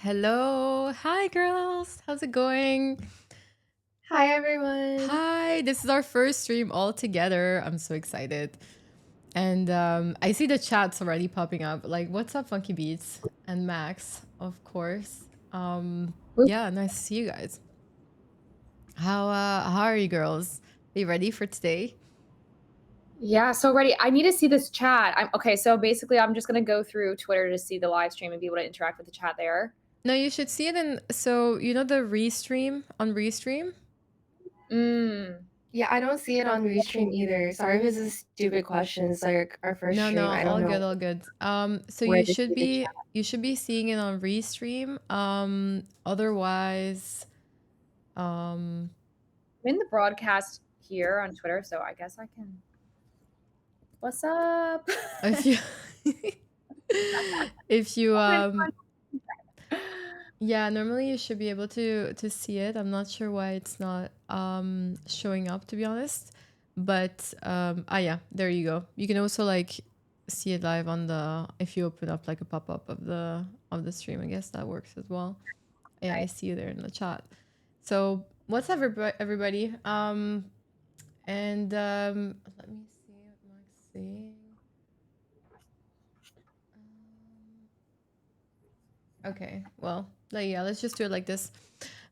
Hello. Hi, girls. How's it going? Hi everyone. Hi. This is our first stream all together. I'm so excited. And I see the chats already popping up. Like, what's up, Funky Beats? And Max, of course. Woo. Yeah, nice to see you guys. How are you girls? Are you ready for today? Yeah, so ready. I need to see this chat. I'm okay, so basically I'm just gonna go through Twitter to see the live stream and be able to interact with the chat there. No, you should see it in so you know the restream on Restream? Mm. Yeah, I don't see it on Restream either. Sorry if it's a stupid question. It's like our first No, stream. I don't all good, know all good. So where to see the chat. you should be seeing it on Restream. Otherwise, um, I'm in the broadcast here on Twitter, so I guess I can. What's up? if you if you yeah, normally you should be able to see it. I'm not sure why it's not showing up, to be honest. But yeah, there you go. You can also like see it live on the if you open up like a pop-up of the stream. I guess that works as well. Yeah, I Right. see you there in the chat. So what's up, everybody? And let me see what Mike's saying. Okay, well, yeah, let's just do it like this.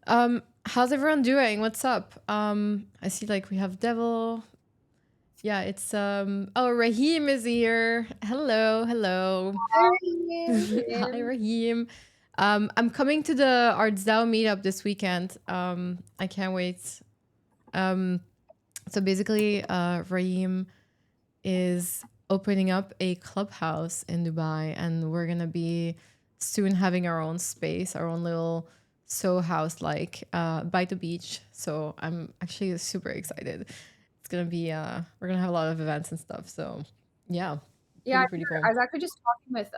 How's everyone doing? What's up? I see like we have Devil. Yeah, it's oh, Raheem is here. Hello, hello. Hi, Raheem. I'm coming to the ArtsDAO meetup this weekend. I can't wait. So basically, Raheem is opening up a clubhouse in Dubai, and we're gonna be soon having our own space, our own little house like by the beach. So I'm actually super excited. It's gonna be we're gonna have a lot of events and stuff. So yeah, Yeah, pretty I cool. was actually just talking with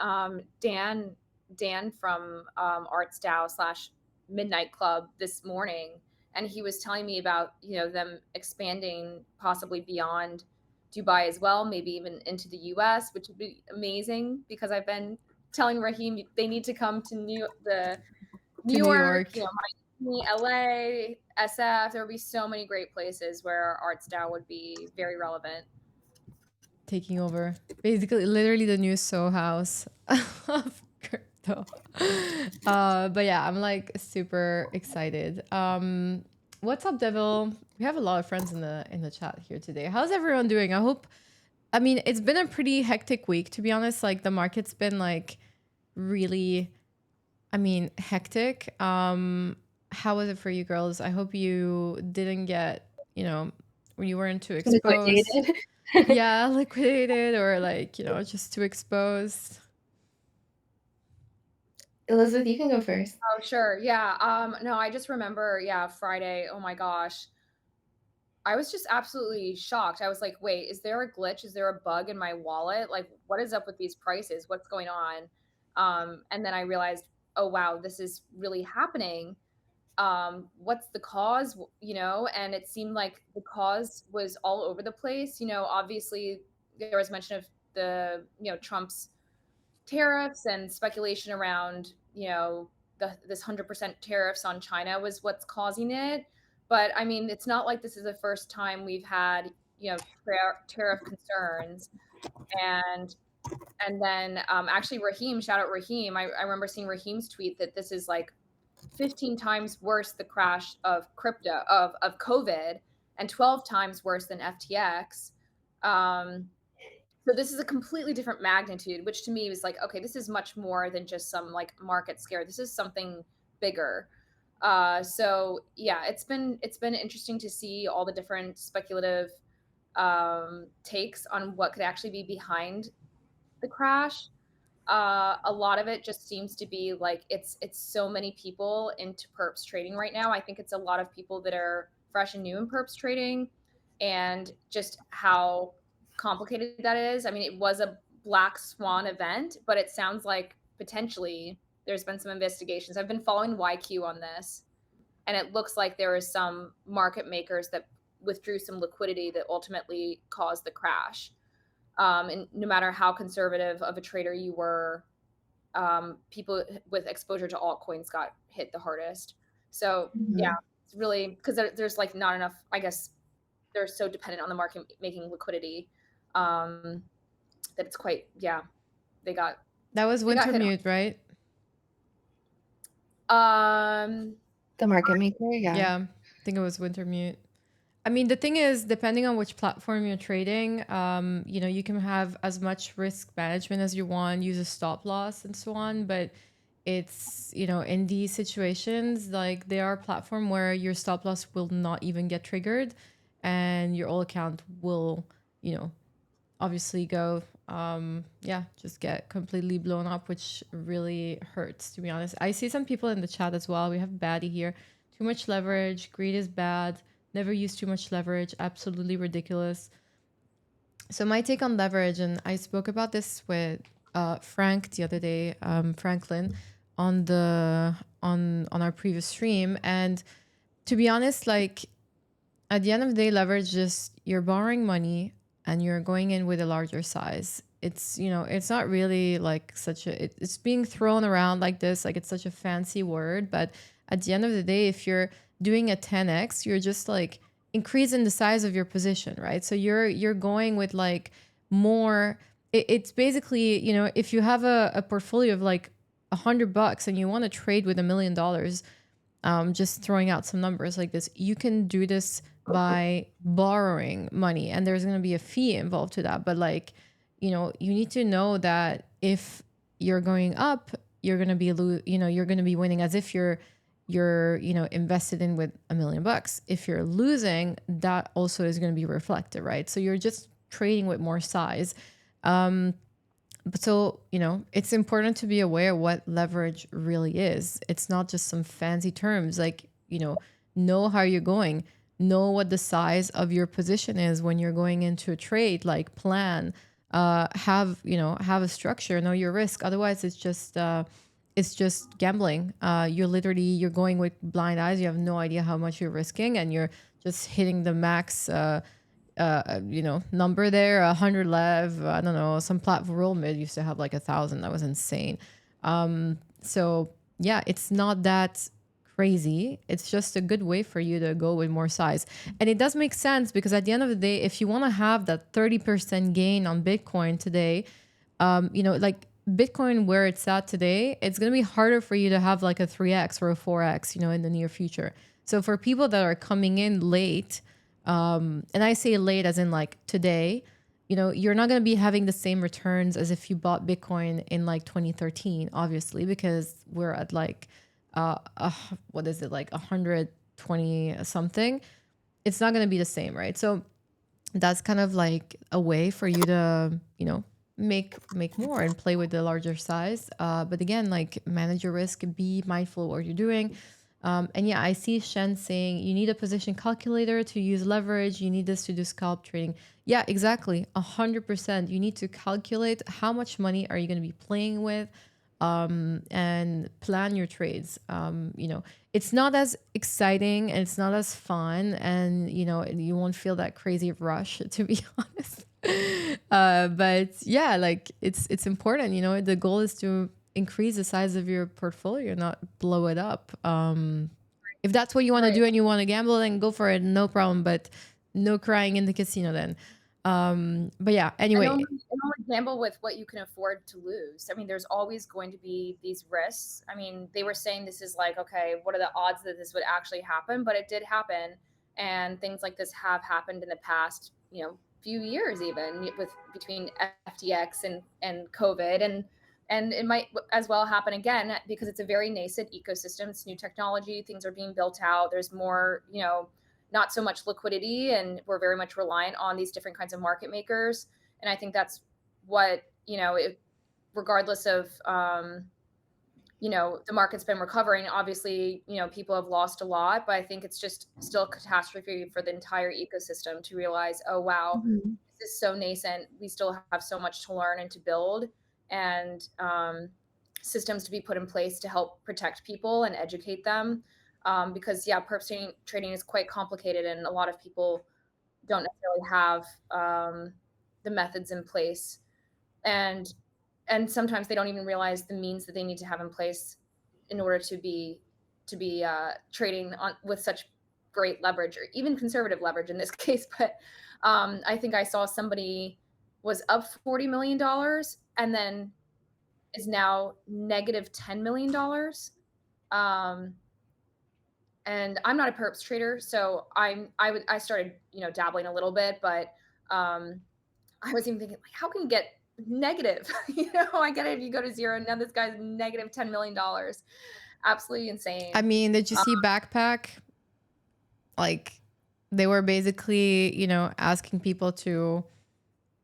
Dan from Arts DAO slash Midnight Club this morning, and he was telling me about them expanding possibly beyond Dubai as well, maybe even into the U.S., which would be amazing because I've been telling Raheem they need to come to New To New York, York, Miami, LA, SF. There would be so many great places where Arts DAO would be very relevant. taking over. Basically, literally the new house of crypto. But yeah, I'm like super excited. What's up, Devil? We have a lot of friends in the chat here today. How's everyone doing? I hope. I mean, it's been a pretty hectic week, to be honest. Like the market's been like really, I mean, hectic. How was it for you girls? I hope you didn't get, when you weren't too exposed. Liquidated. Yeah, liquidated or like, just too exposed. Elizabeth, you can go first. Oh, sure. Yeah. No, I just remember, yeah, Friday. Oh my gosh. I was just absolutely shocked. I was like, wait, is there a glitch? Is there a bug in my wallet? Like, what is up with these prices? What's going on? And then I realized, oh wow, this is really happening. What's the cause? And it seemed like the cause was all over the place. Obviously there was mention of Trump's tariffs and speculation around, this 100% tariffs on China was what's causing it. But I mean, it's not like this is the first time we've had, tariff concerns. And and then actually Raheem, shout out Raheem. I remember seeing Raheem's tweet that this is like 15 times worse the crash of crypto of COVID and 12 times worse than FTX. So this is a completely different magnitude, which to me was like, okay, this is much more than just some like market scare. This is something bigger. So yeah, it's been interesting to see all the different speculative takes on what could actually be behind the crash. A lot of it just seems to be like it's so many people into perps trading right now. I think it's a lot of people that are fresh and new in perps trading, and just how complicated that is. I mean, it was a black swan event, but it sounds like potentially there's been some investigations. I've been following YQ on this, and it looks like there is some market makers that withdrew some liquidity that ultimately caused the crash. And no matter how conservative of a trader you were, people with exposure to altcoins got hit the hardest. So yeah, Mhm. it's really because there's like not enough. I guess they're so dependent on the market making liquidity um, that it's quite yeah. They got That was they got hit Wintermute, right? hard. The market maker, yeah. Yeah, I think it was Wintermute. I mean, the thing is, depending on which platform you're trading, you can have as much risk management as you want, use a stop loss and so on. But it's, in these situations, like there are platform where your stop loss will not even get triggered and your old account will, you know, obviously go, just get completely blown up, which really hurts, to be honest. I see some people in the chat as well. We have Batty here. Too much leverage, greed is bad, never use too much leverage, absolutely ridiculous. So my take on leverage, and I spoke about this with Frank the other day, Franklin, on our previous stream. And to be honest, like at the end of the day, leverage just you're borrowing money and you're going in with a larger size. It's not really like it's being thrown around like this, like it's such a fancy word. But at the end of the day, if you're doing a 10x, you're just like increasing the size of your position, right? So you're going with like more. It's basically, if you have a portfolio of like $100 and you want to trade with $1 million, just throwing out some numbers like this, you can do this by borrowing money, and there's going to be a fee involved to that. But like, you need to know that if you're going up, you're going to be you're going to be winning as if you're invested in with $1 million. If you're losing, that also is going to be reflected, right? So you're just trading with more size. But so, it's important to be aware what leverage really is. It's not just some fancy terms. Like, know how you're going, know what the size of your position is when you're going into a trade, like plan, have a structure, know your risk. Otherwise, it's just gambling. You're going with blind eyes. You have no idea how much you're risking, and you're just hitting the max number there, 100 lev. I don't know. Some platform roll mid used to have like 1,000. That was insane. So yeah, it's not that crazy. It's just a good way for you to go with more size. And it does make sense because at the end of the day, if you want to have that 30% gain on Bitcoin today, like Bitcoin where it's at today, it's going to be harder for you to have like a 3x or a 4x, in the near future. So for people that are coming in late, and I say late as in like today, you're not going to be having the same returns as if you bought Bitcoin in like 2013, obviously, because we're at like, what is it, like 120 something. It's not going to be the same, right? So that's kind of like a way for you to, make more and play with the larger size. But again, like manage your risk, be mindful of what you're doing. And yeah, I see Shen saying you need a position calculator to use leverage. You need this to do scalp trading. Yeah, exactly. 100%. You need to calculate how much money are you going to be playing with, and plan your trades. It's not as exciting and it's not as fun, and you won't feel that crazy rush, to be honest. But yeah, like it's important. The goal is to increase the size of your portfolio, not blow it up. If that's what you want to Right. do and you want to gamble, then go for it, no problem. But no crying in the casino then. But yeah, And anyway. only gamble with what you can afford to lose. I mean, there's always going to be these risks. I mean, they were saying this is like, okay, what are the odds that this would actually happen? But it did happen, and things like this have happened in the past, few years, even with between FTX and COVID, and it might as well happen again because it's a very nascent ecosystem. It's new technology. Things are being built out. There's more, not so much liquidity, and we're very much reliant on these different kinds of market makers. And I think that's what, regardless of, the market's been recovering. Obviously, people have lost a lot, but I think it's just still a catastrophe for the entire ecosystem to realize, oh, wow, Mhm. this is so nascent. We still have so much to learn and to build, and systems to be put in place to help protect people and educate them. Because, yeah, perp trading is quite complicated, and a lot of people don't necessarily have the methods in place. And and sometimes they don't even realize the means that they need to have in place in order to be trading on with such great leverage, or even conservative leverage in this case. But I think I saw somebody was up $40 million and then is now negative $10 million. And I'm not a perps trader, so I started dabbling a little bit, but I was even thinking, like, how can you get negative? I get it if you go to zero. Now this guy's negative $10 million. Absolutely insane. I mean, did you see Backpack? Like, they were basically, asking people to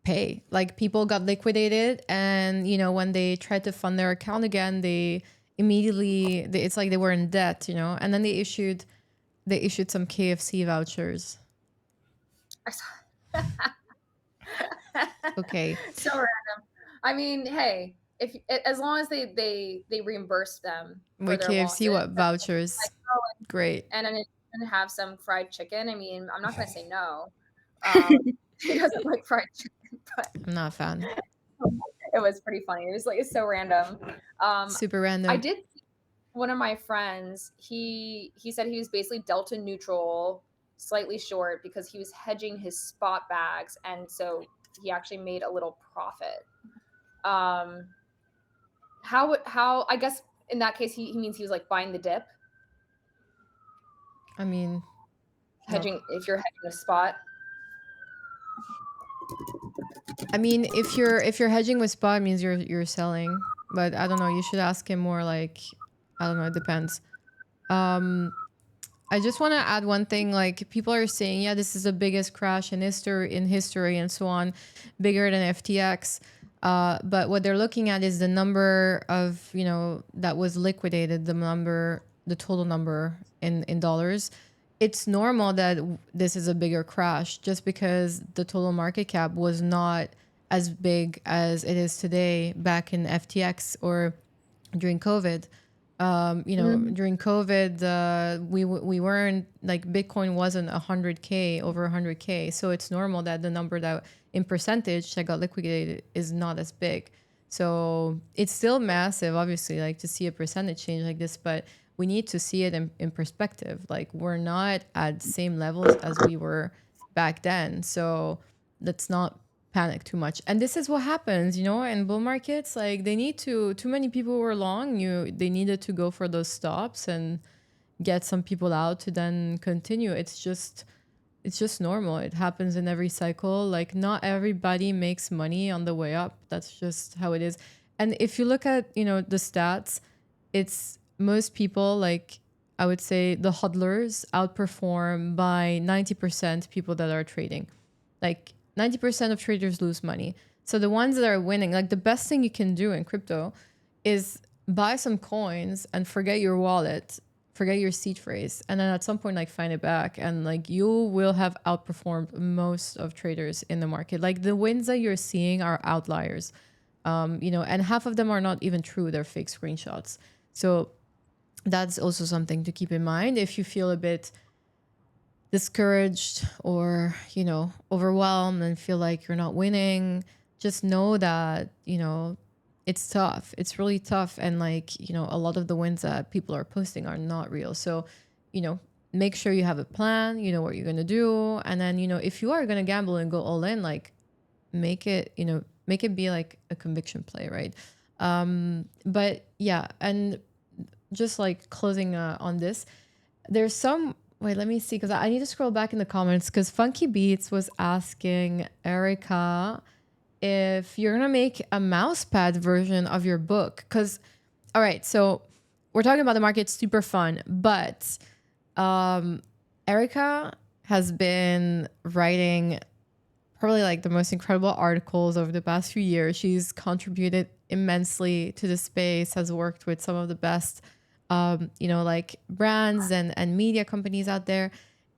pay. Like, people got liquidated, and when they tried to fund their account again, they immediately it's like they were in debt, and then they issued some KFC vouchers. I saw. Okay. So random. I mean, hey, if as long as they reimburse them for With their KFC, losses, what vouchers? like, Great. and then have some fried chicken. I mean, I'm not gonna say no. He doesn't like fried chicken, but I'm not a fan. it was pretty funny. It was like, it's so random. Super I random. did see one of my friends. He said he was basically delta neutral, slightly short, because he was hedging his spot bags, and so he actually made a little profit. How I guess in that case he means he was like buying the dip, I mean, hedging if you're hedging a spot. I mean, if you're hedging with spot, it means you're selling. But I don't know. You should ask him more. Like, I don't know. It depends. I just want to add one thing. Like, people are saying, yeah, this is the biggest crash in history, and so on, bigger than FTX. But what they're looking at is the number of that was liquidated, the total number in dollars. It's normal that this is a bigger crash just because the total market cap was not as big as it is today back in FTX or during COVID. During COVID, we weren't like Bitcoin wasn't 100K over 100K, so it's normal that the number that in percentage that got liquidated is not as big. So it's still massive, obviously, like to see a percentage change like this, but we need to see it in perspective. Like, we're not at the same levels as we were back then, so let's not panic too much. And this is what happens, in bull markets. Like, too many people were long. They needed to go for those stops and get some people out to then continue. It's just normal. It happens in every cycle. Like, not everybody makes money on the way up. That's just how it is. And if you look at, the stats, it's most people, like, I would say the hodlers outperform by 90% people that are trading. Like, 90% of traders lose money. So the ones that are winning, like, the best thing you can do in crypto is buy some coins and forget your wallet, forget your seed phrase, and then at some point, like, find it back, and like, you will have outperformed most of traders in the market. Like, the wins that you're seeing are outliers, and half of them are not even true. They're fake screenshots. So that's also something to keep in mind. If you feel a bit discouraged or overwhelmed and feel like you're not winning, just know that it's tough. It's really tough, and like a lot of the wins that people are posting are not real. So make sure you have a plan. You know what you're gonna do, and then if you are gonna gamble and go all in, like, make it be like a conviction play, right? But yeah, and just like closing on this, there's some. Wait, let me see, because I need to scroll back in the comments, because Funky Beats was asking Erika if you're gonna make a mousepad version of your book. Because, all right, so we're talking about the market, super fun, but Erika has been writing probably like the most incredible articles over the past few years. She's contributed immensely to the space, has worked with some of the best like brands and media companies out there,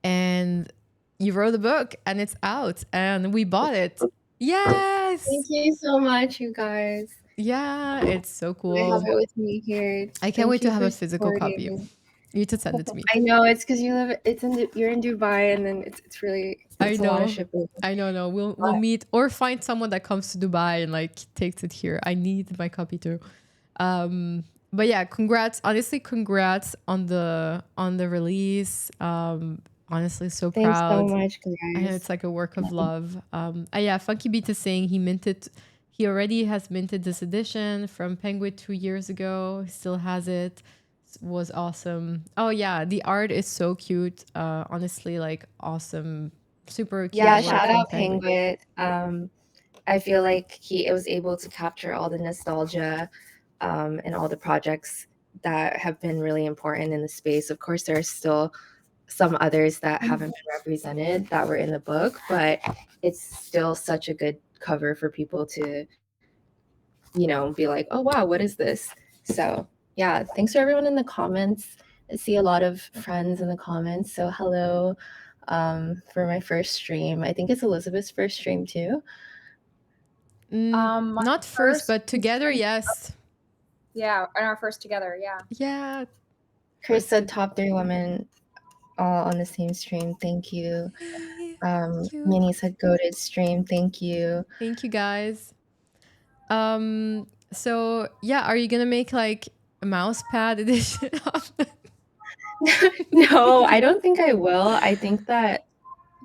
and you wrote the book and it's out and we bought it. Yes. Thank you so much, you guys. Yeah, it's so I cool. have it with me here. I can't Thank wait to you have for a physical copy. supporting. You need to send it to me. I know it's because you're in Dubai, and then it's really I it's a lot of know. shipping. I know. No, we'll meet or find someone that comes to Dubai and like takes it here. I need my copy too. But yeah, congrats. Honestly, congrats on the release. Honestly, so Thanks so proud. much, I know guys. it's like a work of love. Yeah, Funky Beat is saying he already has minted this edition from Penguin 2 years ago. He still has it. Was awesome. Oh yeah, the art is so cute. Honestly, like awesome, super cute Yeah, work shout from out Penguin. Penguin. I feel like he was able to capture all the nostalgia and all the projects that have been really important in the space. Of course, there are still some others that haven't been represented that were in the book, but it's still such a good cover for people to, be like, oh, wow, what is this? So, yeah, thanks to everyone in the comments. I see a lot of friends in the comments. So, hello for my first stream. I think it's Elizabeth's first stream too. My Not first, first, but together, yes. yeah, and our first together, yeah. Yeah. Chris First said top 3 women all on the same stream. Thank you. Thank you. Minnie said goated stream. Thank you. Thank you guys. So yeah, are you gonna make like a mouse pad edition of it? No, I don't think I will. I think that,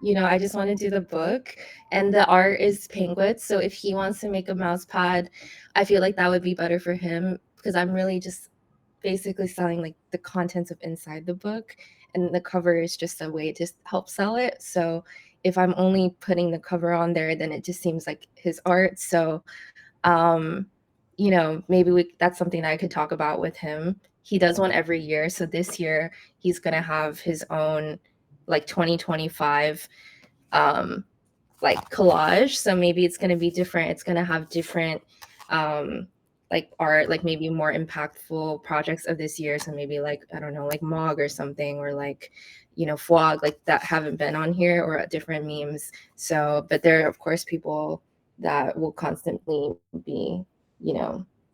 I just want to do the book, and the art is Penguin. So if he wants to make a mouse pad, I feel like that would be better for him, because I'm really just basically selling like the contents of inside the book, and the cover is just a way to help sell it. So if I'm only putting the cover on there, then it just seems like his art. So um maybe that's something that I could talk about with him. He does one every year, so this year he's going to have his own like 2025 like collage. So maybe it's going to be different. It's going to have different like art, like maybe more impactful projects of this year. So maybe like, I don't know, like Mog or something, or like Fwog, like that haven't been on here, or different memes. So but there are of course people that will constantly be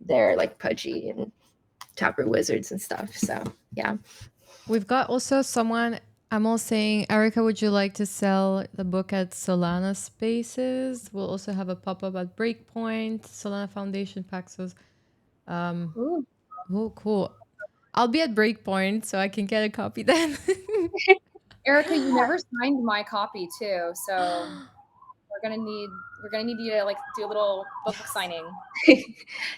there, like Pudgy and Taproot Wizards and stuff. So yeah. We've got also someone. I'm all saying, Erika, would you like to sell the book at Solana Spaces? We'll also have a pop up at Breakpoint, Solana Foundation, Paxos. Ooh. Oh, cool. I'll be at Breakpoint, so I can get a copy then. Erika, you never signed my copy too, so we're gonna need you to like do a little book signing.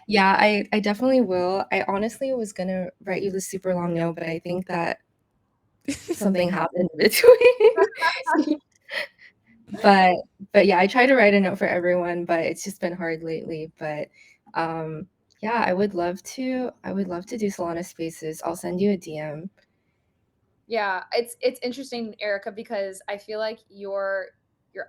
Yeah, I definitely will. I honestly was gonna write you the super long note, but I think that something happened between. but yeah, I try to write a note for everyone, but it's just been hard lately. But yeah, I would love to do Solana Spaces. I'll send you a DM. Yeah, it's interesting, Erika, because I feel like you're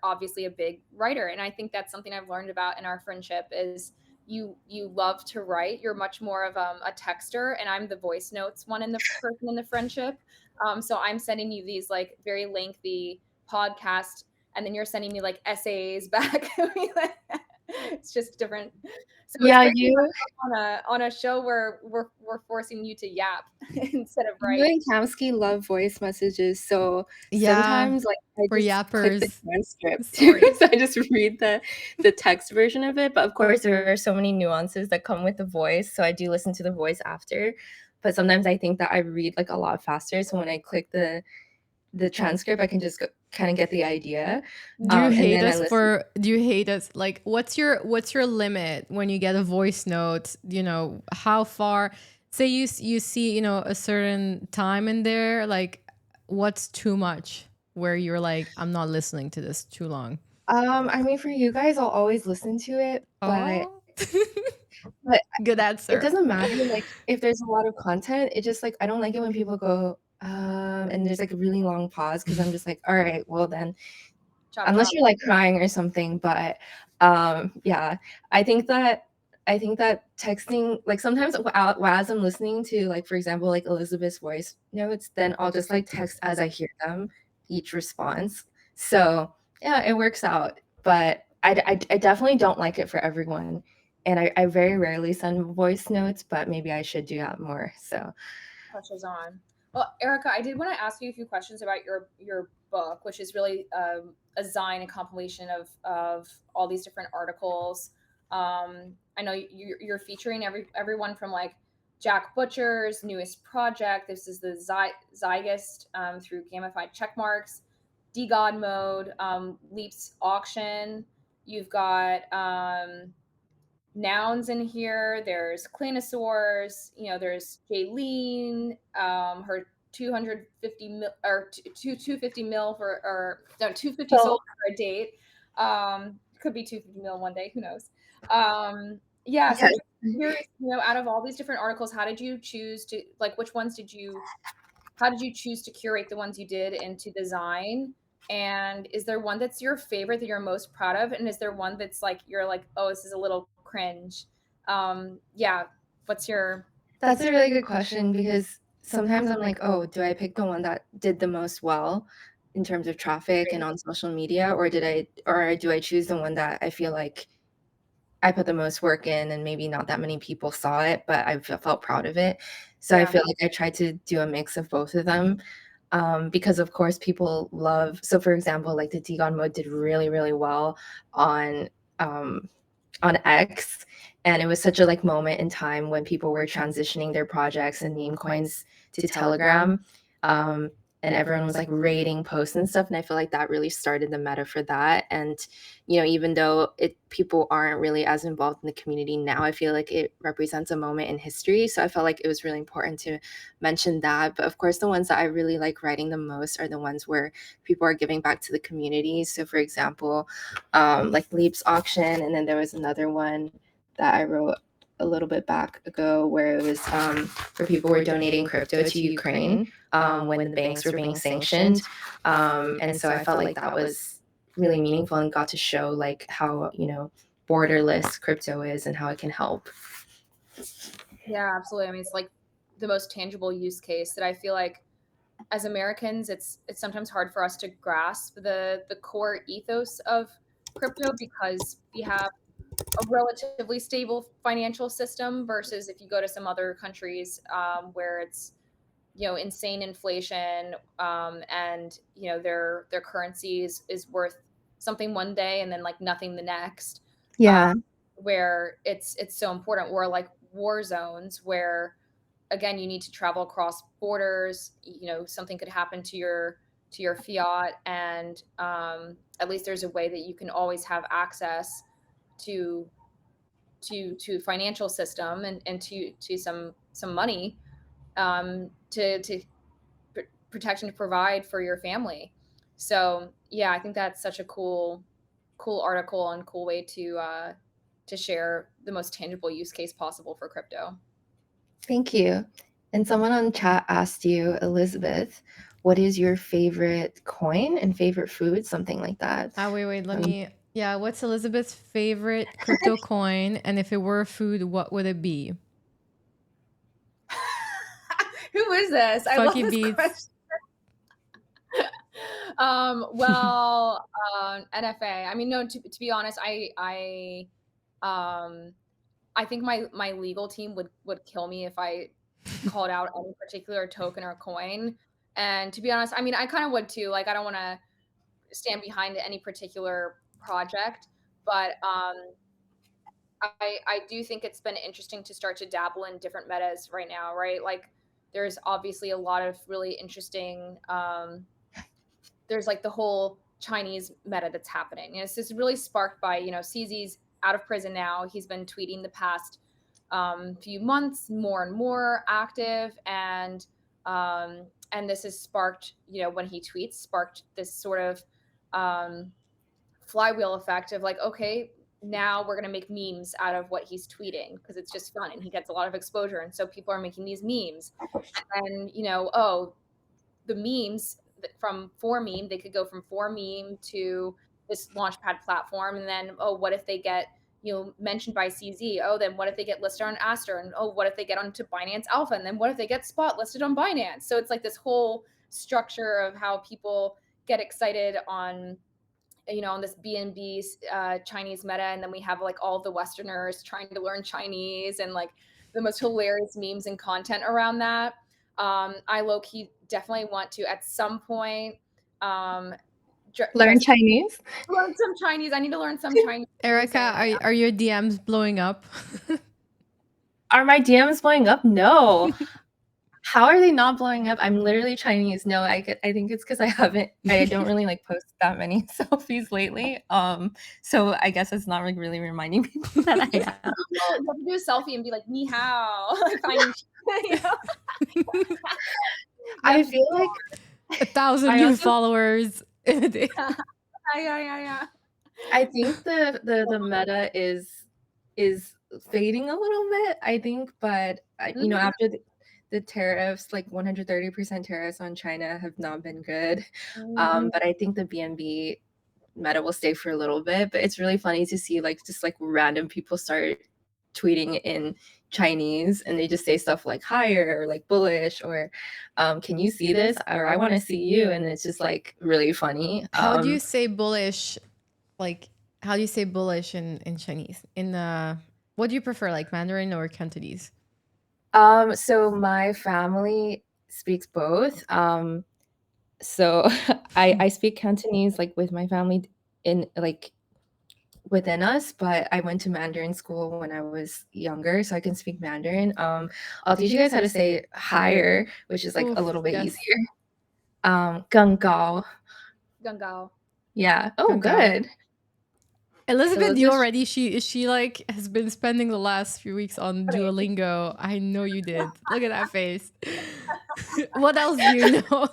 obviously a big writer, and I think that's something I've learned about in our friendship is you love to write. You're much more of a texter, and I'm the voice notes one in the person in the friendship. So I'm sending you these like very lengthy podcast, and then you're sending me like essays back. It's just different. So it's Yeah, great to you on a show where we're forcing you to yap instead of you write. and Kamsky love voice messages, so Yeah, sometimes like I for just click the yappers. transcript. Sorry. So I just read the text version of it. But of course there are so many nuances that come with the voice, so I do listen to the voice after. But sometimes I think that I read like a lot faster, so when I click the transcript, I can just kind of get the idea. Do you And hate then I us listen. for do you hate us like what's your limit when you get a voice note? How far, say you see, a certain time in there, like what's too much where you're like, I'm not listening to this too long. I mean, for you guys, I'll always listen to it, but Oh. but Good it answer. doesn't matter, like, if there's a lot of content, it just, like, I don't like it when people go, and there's, like, a really long pause, because 'cause I'm just like, "Alright, well then," Chop unless chop. you're, like, crying or something, but, yeah, I think that texting, like, sometimes as I'm listening to, like, for example, like, Elizabeth's voice notes, then I'll just, like, text as I hear them, each response. So, yeah, it works out, but I definitely don't like it for everyone, and I very rarely send voice notes, but maybe I should do that more, so Pressure's on. Well, Erica, I did want to ask you a few questions about your book, which is really a Zine, a compilation of all these different articles. I know you're featuring everyone from like Jack Butcher's newest project. This is the Zygist through gamified checkmarks, DGod mode, Leaps auction. You've got nouns in here. There's Cleanosaurs, there's Jaylene, her 250 mil or 250 mil for, or no, 250 So sold for a date. Could be 250 mil one day, who knows? Yeah, so yes. just curious, out of all these different articles, how did you choose to, like, which ones did you how did you choose to curate the ones you did into design? And is there one that's your favorite that you're most proud of? And is there one that's like you're like, oh, this is a little cringe? Yeah. What's your That's a really good question because sometimes I'm like, oh, do I pick the one that did the most well in terms of traffic and on social media, or do I choose the one that I feel like I put the most work in and maybe not that many people saw it, but I felt proud of it. So I yeah, feel like I tried to do a mix of both of them. Because of course people love, so for example, like the Digon mode did really, really well on um, on X, and it was such a like moment in time when people were transitioning their projects and meme coins to Telegram. Um, and everyone was like rating posts and stuff, and I feel like that really started the meta for that. And even though people aren't really as involved in the community now, I feel like it represents a moment in history. So I felt like it was really important to mention that. But of course, the ones that I really like writing the most are the ones where people are giving back to the community. So for example, like Leap's auction, and then there was another one that I wrote a little bit back ago where it was where people were donating crypto to Ukraine when the banks were being sanctioned, and so I felt like that was really meaningful and got to show like how borderless crypto is and how it can help. yeah, absolutely. I mean, it's like the most tangible use case that I feel like as Americans, it's sometimes hard for us to grasp the core ethos of crypto because we have a relatively stable financial system versus if you go to some other countries where it's insane inflation, and their currency is worth something one day and then like nothing the next, uh, Yeah. where it's so important, or like war zones where again you need to travel across borders. Something could happen to your fiat, and at least there's a way that you can always have access to financial system and to some money, to protection to provide for your family. So yeah, I think that's such a cool article and cool way to share the most tangible use case possible for crypto. Thank you. And someone on chat asked you, Elizabeth, what is your favorite coin and favorite food? Something like that. Wait, let Um, me. Yeah, what's Elizabeth's favorite crypto coin? And if it were a food, what would it be? Who is this? I love Funky this beats. question. Well, NFA. I mean, no. To be honest, um, I think my legal team would kill me if I called out any particular token or coin. And to be honest, I mean, I kind of would too. Like, I don't want to stand behind any particular project, but I do think it's been interesting to start to dabble in different metas right now, right? Like, there's obviously a lot of really interesting. There's like the whole Chinese meta that's happening. And it's just really sparked by, CZ's out of prison now. He's been tweeting the past few months, more and more active, and this has sparked, when he tweets, sparked this sort of flywheel effect of like, okay, now we're going to make memes out of what he's tweeting because it's just fun and he gets a lot of exposure, and so people are making these memes, and oh, the memes from for meme, they could go from for meme to this launchpad platform, and then oh, what if they get mentioned by CZ? Oh, then what if they get listed on Aster? And oh, what if they get onto Binance Alpha? And then what if they get spot listed on Binance? So it's like this whole structure of how people get excited on on this BNB Chinese meta, and then we have like all the Westerners trying to learn Chinese and like the most hilarious memes and content around that. I low key definitely want to at some point um, Learn Chinese? learn some Chinese. I need to learn some Chinese Erika, and are your DMs blowing up? Are my DMs blowing up? No. How are they not blowing up? I'm literally Chinese. No, I think it's because I don't really like post that many selfies lately. So I guess it's not like really reminding people that I am. well, you have to do a selfie and be like ni hao, like finding, you know? I feel like 1,000 I new also followers in a day. Yeah. I think the meta is fading a little bit, I think, but you know, Mhm. after the tariffs, like 130% tariffs on China have not been good. But I think the BNB meta will stay for a little bit. But it's really funny to see like just like random people start tweeting in Chinese and they just say stuff like higher or like bullish or can you see this or I want to see you, and it's just like really funny. How do you say bullish? Like, how do you say bullish in Chinese? What do you prefer, like Mandarin or Cantonese? So my family speaks both. So I speak Cantonese like with my family in like within us, but I went to Mandarin school when I was younger, so I can speak Mandarin. I'll teach you guys how to say higher, which is like a Oof, little bit yes. easier. 更高. Gangao. Yeah. Oh, Gangao. good. So Elizabeth, those you are already she like has been spending the last few weeks on Funny. Duolingo. I know you did. Look at that face. What else do you know?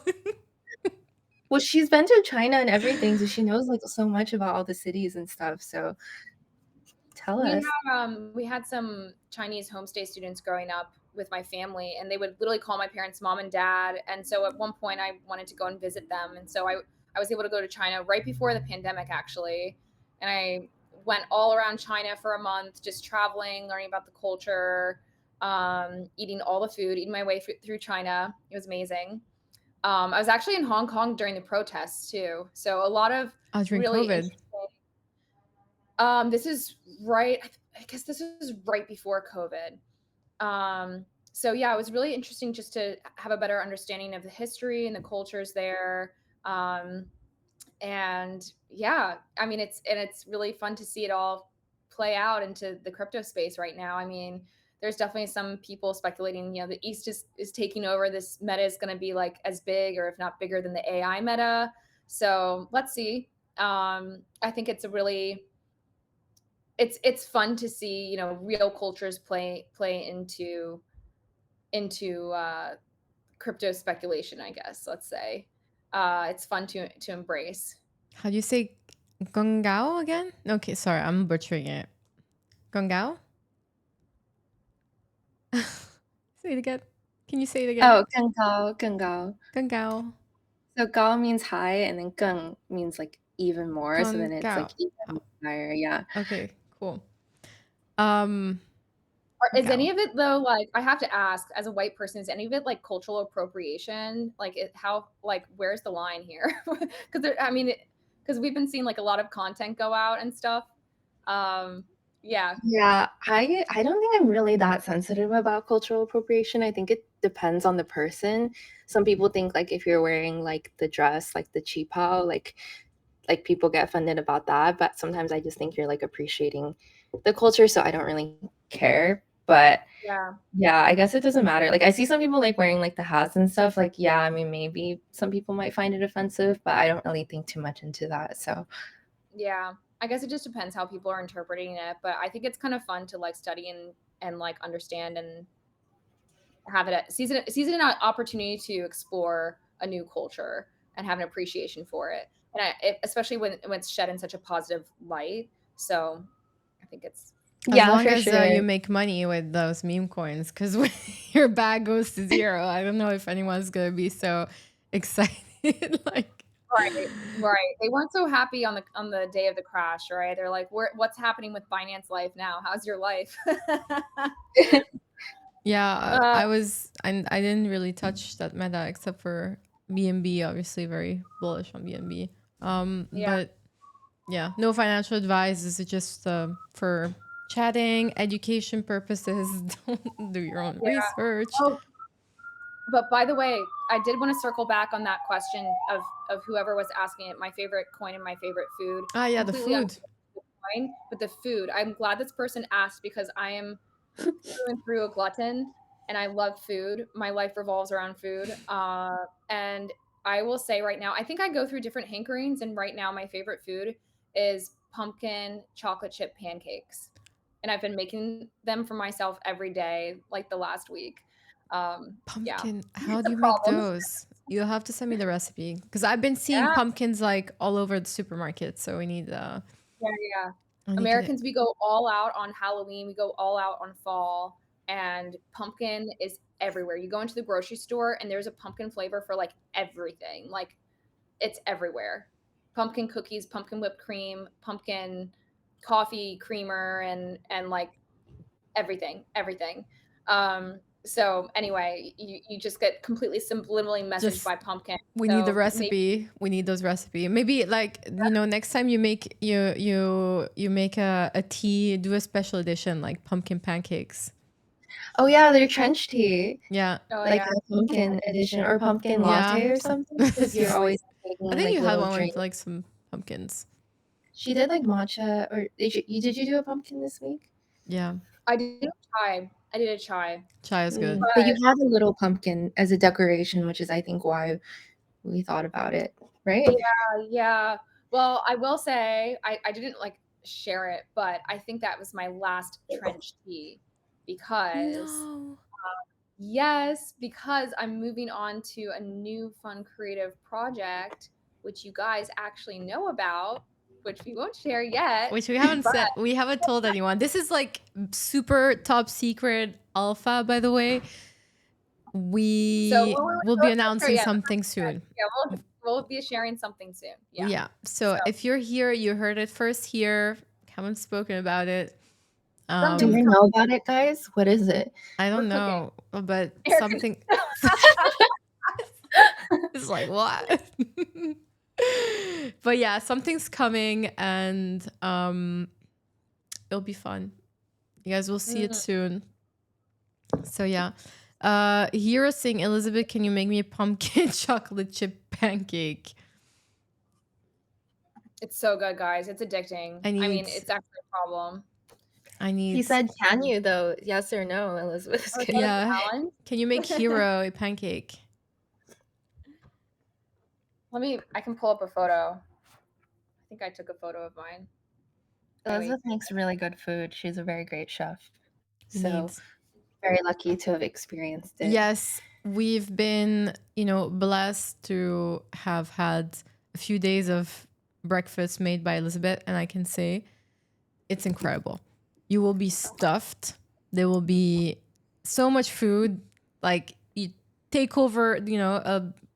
well, she's been to China and everything, so she knows like so much about all the cities and stuff. So tell us. We had some Chinese homestay students growing up with my family, and they would literally call my parents mom and dad. And so at one point, I wanted to go and visit them, and so I was able to go to China right before the pandemic, actually, and I went all around China for a month, just traveling, learning about the culture, eating all the food, eating my way through China. It was amazing. I was actually in Hong Kong during the protests too, so a lot of During really COVID. interesting. This is right. I guess this is right before COVID. So yeah, it was really interesting just to have a better understanding of the history and the cultures there. Um, and yeah, I mean, it's really fun to see it all play out into the crypto space right now. I mean, there's definitely some people speculating, you know, the East is taking over. This meta is going to be like as big or if not bigger than the AI meta. So let's see. I think it's a really it's fun to see, you know, real cultures play into crypto speculation, I guess, let's say. It's fun to embrace. How do you say Gongao again? Okay, sorry, I'm butchering it. Gongao? Say it again. Can you say it again? Oh, 更高. Gongao. So 高 means high, and then 更 means like even more. So then it's Gongao. like even higher. Yeah. Okay, cool. Um, Is any Gao. of it though, like I have to ask as a white person, is any of it like cultural appropriation? Like how like where's the line here? Because I mean, because we've been seeing like a lot of content go out and stuff. Um, yeah, Yeah, I don't think I'm really that sensitive about cultural appropriation. I think it depends on the person. Some people think like if you're wearing like the dress, like the qipao, like people get offended about that, but sometimes I just think you're like appreciating the culture, so I don't really care. But yeah. yeah, I guess it doesn't matter. Like I see some people like wearing like the hats and stuff. Like, yeah, I mean maybe some people might find it offensive, but I don't really think too much into that. So Yeah. I guess it just depends how people are interpreting it, but I think it's kind of fun to like study and like understand and have it season an opportunity to explore a new culture and have an appreciation for it. And especially when it's shed in such a positive light. So I think it's As yeah, long for as sure. you make money with those meme coins, because when your bag goes to zero, I don't know if anyone's gonna be so excited. Like, right. They weren't so happy on the day of the crash, right? They're like, what's happening with Binance Life now? How's your life? yeah, uh, I didn't really touch that meta except for BNB. Obviously, very bullish on BNB. yeah. But yeah, no financial advice. This is just for chatting, education purposes. Don't do your own Yeah. research. Oh, But by the way, I did want to circle back on that question of whoever was asking it. My favorite coin and my favorite food. Ah, yeah, the Completely food. coin, but the food. I'm glad this person asked because I am through and through a glutton and I love food. My life revolves around food. And I will say right now, I think I go through different hankerings, and right now my favorite food is pumpkin chocolate chip pancakes. And I've been making them for myself every day, like the last week. Yeah, Pumpkin. How it's do a you make problem. those? You'll have to send me the recipe because I've been seeing Yeah, pumpkins like all over the supermarket. So we need yeah. I need to Americans, we go all out on Halloween. We go all out on fall, and pumpkin is everywhere. You go into the grocery store, and there's a pumpkin flavor for like everything. Like it's everywhere. Pumpkin cookies, pumpkin whipped cream, pumpkin coffee creamer, and like everything. So anyway, you just get completely subliminally messaged just by pumpkin. we need the So maybe recipe. We need those recipe. Maybe like next time you make you make a tea, do a special edition like pumpkin pancakes. Oh yeah, their trench tea, Yeah. oh like yeah. the pumpkin edition or pumpkin Yeah. latte or something, because you're always I making think like you had little one with drinks. like some pumpkins. She did like matcha, or did you do a pumpkin this week? Yeah. I did a chai. I did a chai. Chai is good. But you had a little pumpkin as a decoration, which is I think why we thought about it, right? Yeah. Well, I will say I didn't like share it, but I think that was my last trench tea because No. yes, because I'm moving on to a new fun creative project, which you guys actually know about, which we won't share yet. Which we haven't But said. We haven't told anyone. This is like super top secret alpha, by the way. We will be we'll share announcing yet. something soon. Yeah, we'll be sharing something soon. Yeah. Yeah. So if you're here, you heard it first here. Haven't spoken about it. Do we know about it, guys? What is it? I don't We're know, but Erika- something. It's like what? But yeah, something's coming, and it'll be fun. You guys will see it soon. So yeah. Hero saying, Elizabeth, can you make me a pumpkin chocolate chip pancake? It's so good, guys. It's addicting. I mean, it's actually a problem. He said, "Can you though? Yes or no, Elizabeth?" Oh, yeah. Can you make Hero a pancake? I can pull up a photo. I think I took a photo of mine. Elizabeth makes really good food. She's a very great chef. So Needs. very lucky to have experienced it. Yes, we've been, blessed to have had a few days of breakfast made by Elizabeth, and I can say it's incredible. You will be stuffed. There will be so much food. Like you take over,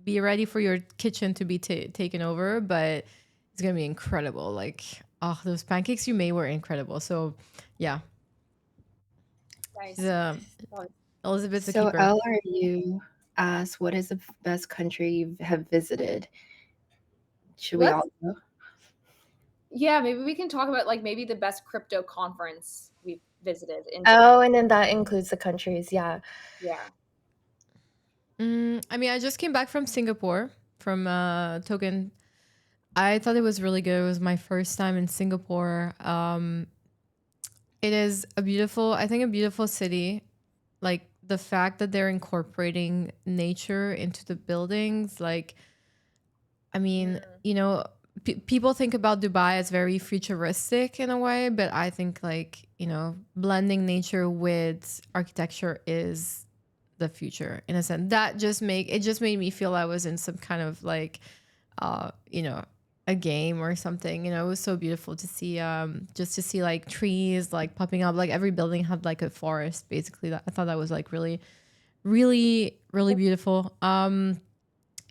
be ready for your kitchen to be taken over, but it's gonna be incredible. Like, oh, those pancakes you made were incredible. So, yeah. Nice. Elizabeth's a So keeper. LRU asks, what is the best country you have visited? Should we all go? Yeah, maybe we can talk about like maybe the best crypto conference we've visited. Oh, and then that includes the countries. Yeah. Yeah. I mean, I just came back from Singapore from Token. I thought it was really good. It was my first time in Singapore. It is a beautiful city. Like the fact that they're incorporating nature into the buildings. Like, I mean, people think about Dubai as very futuristic in a way, but I think like, blending nature with architecture is the future in a sense. It just made me feel I was in some kind of like, a game or something. It was so beautiful to see, just to see like trees like popping up. Like every building had like a forest basically. I thought that was like really, really, really beautiful.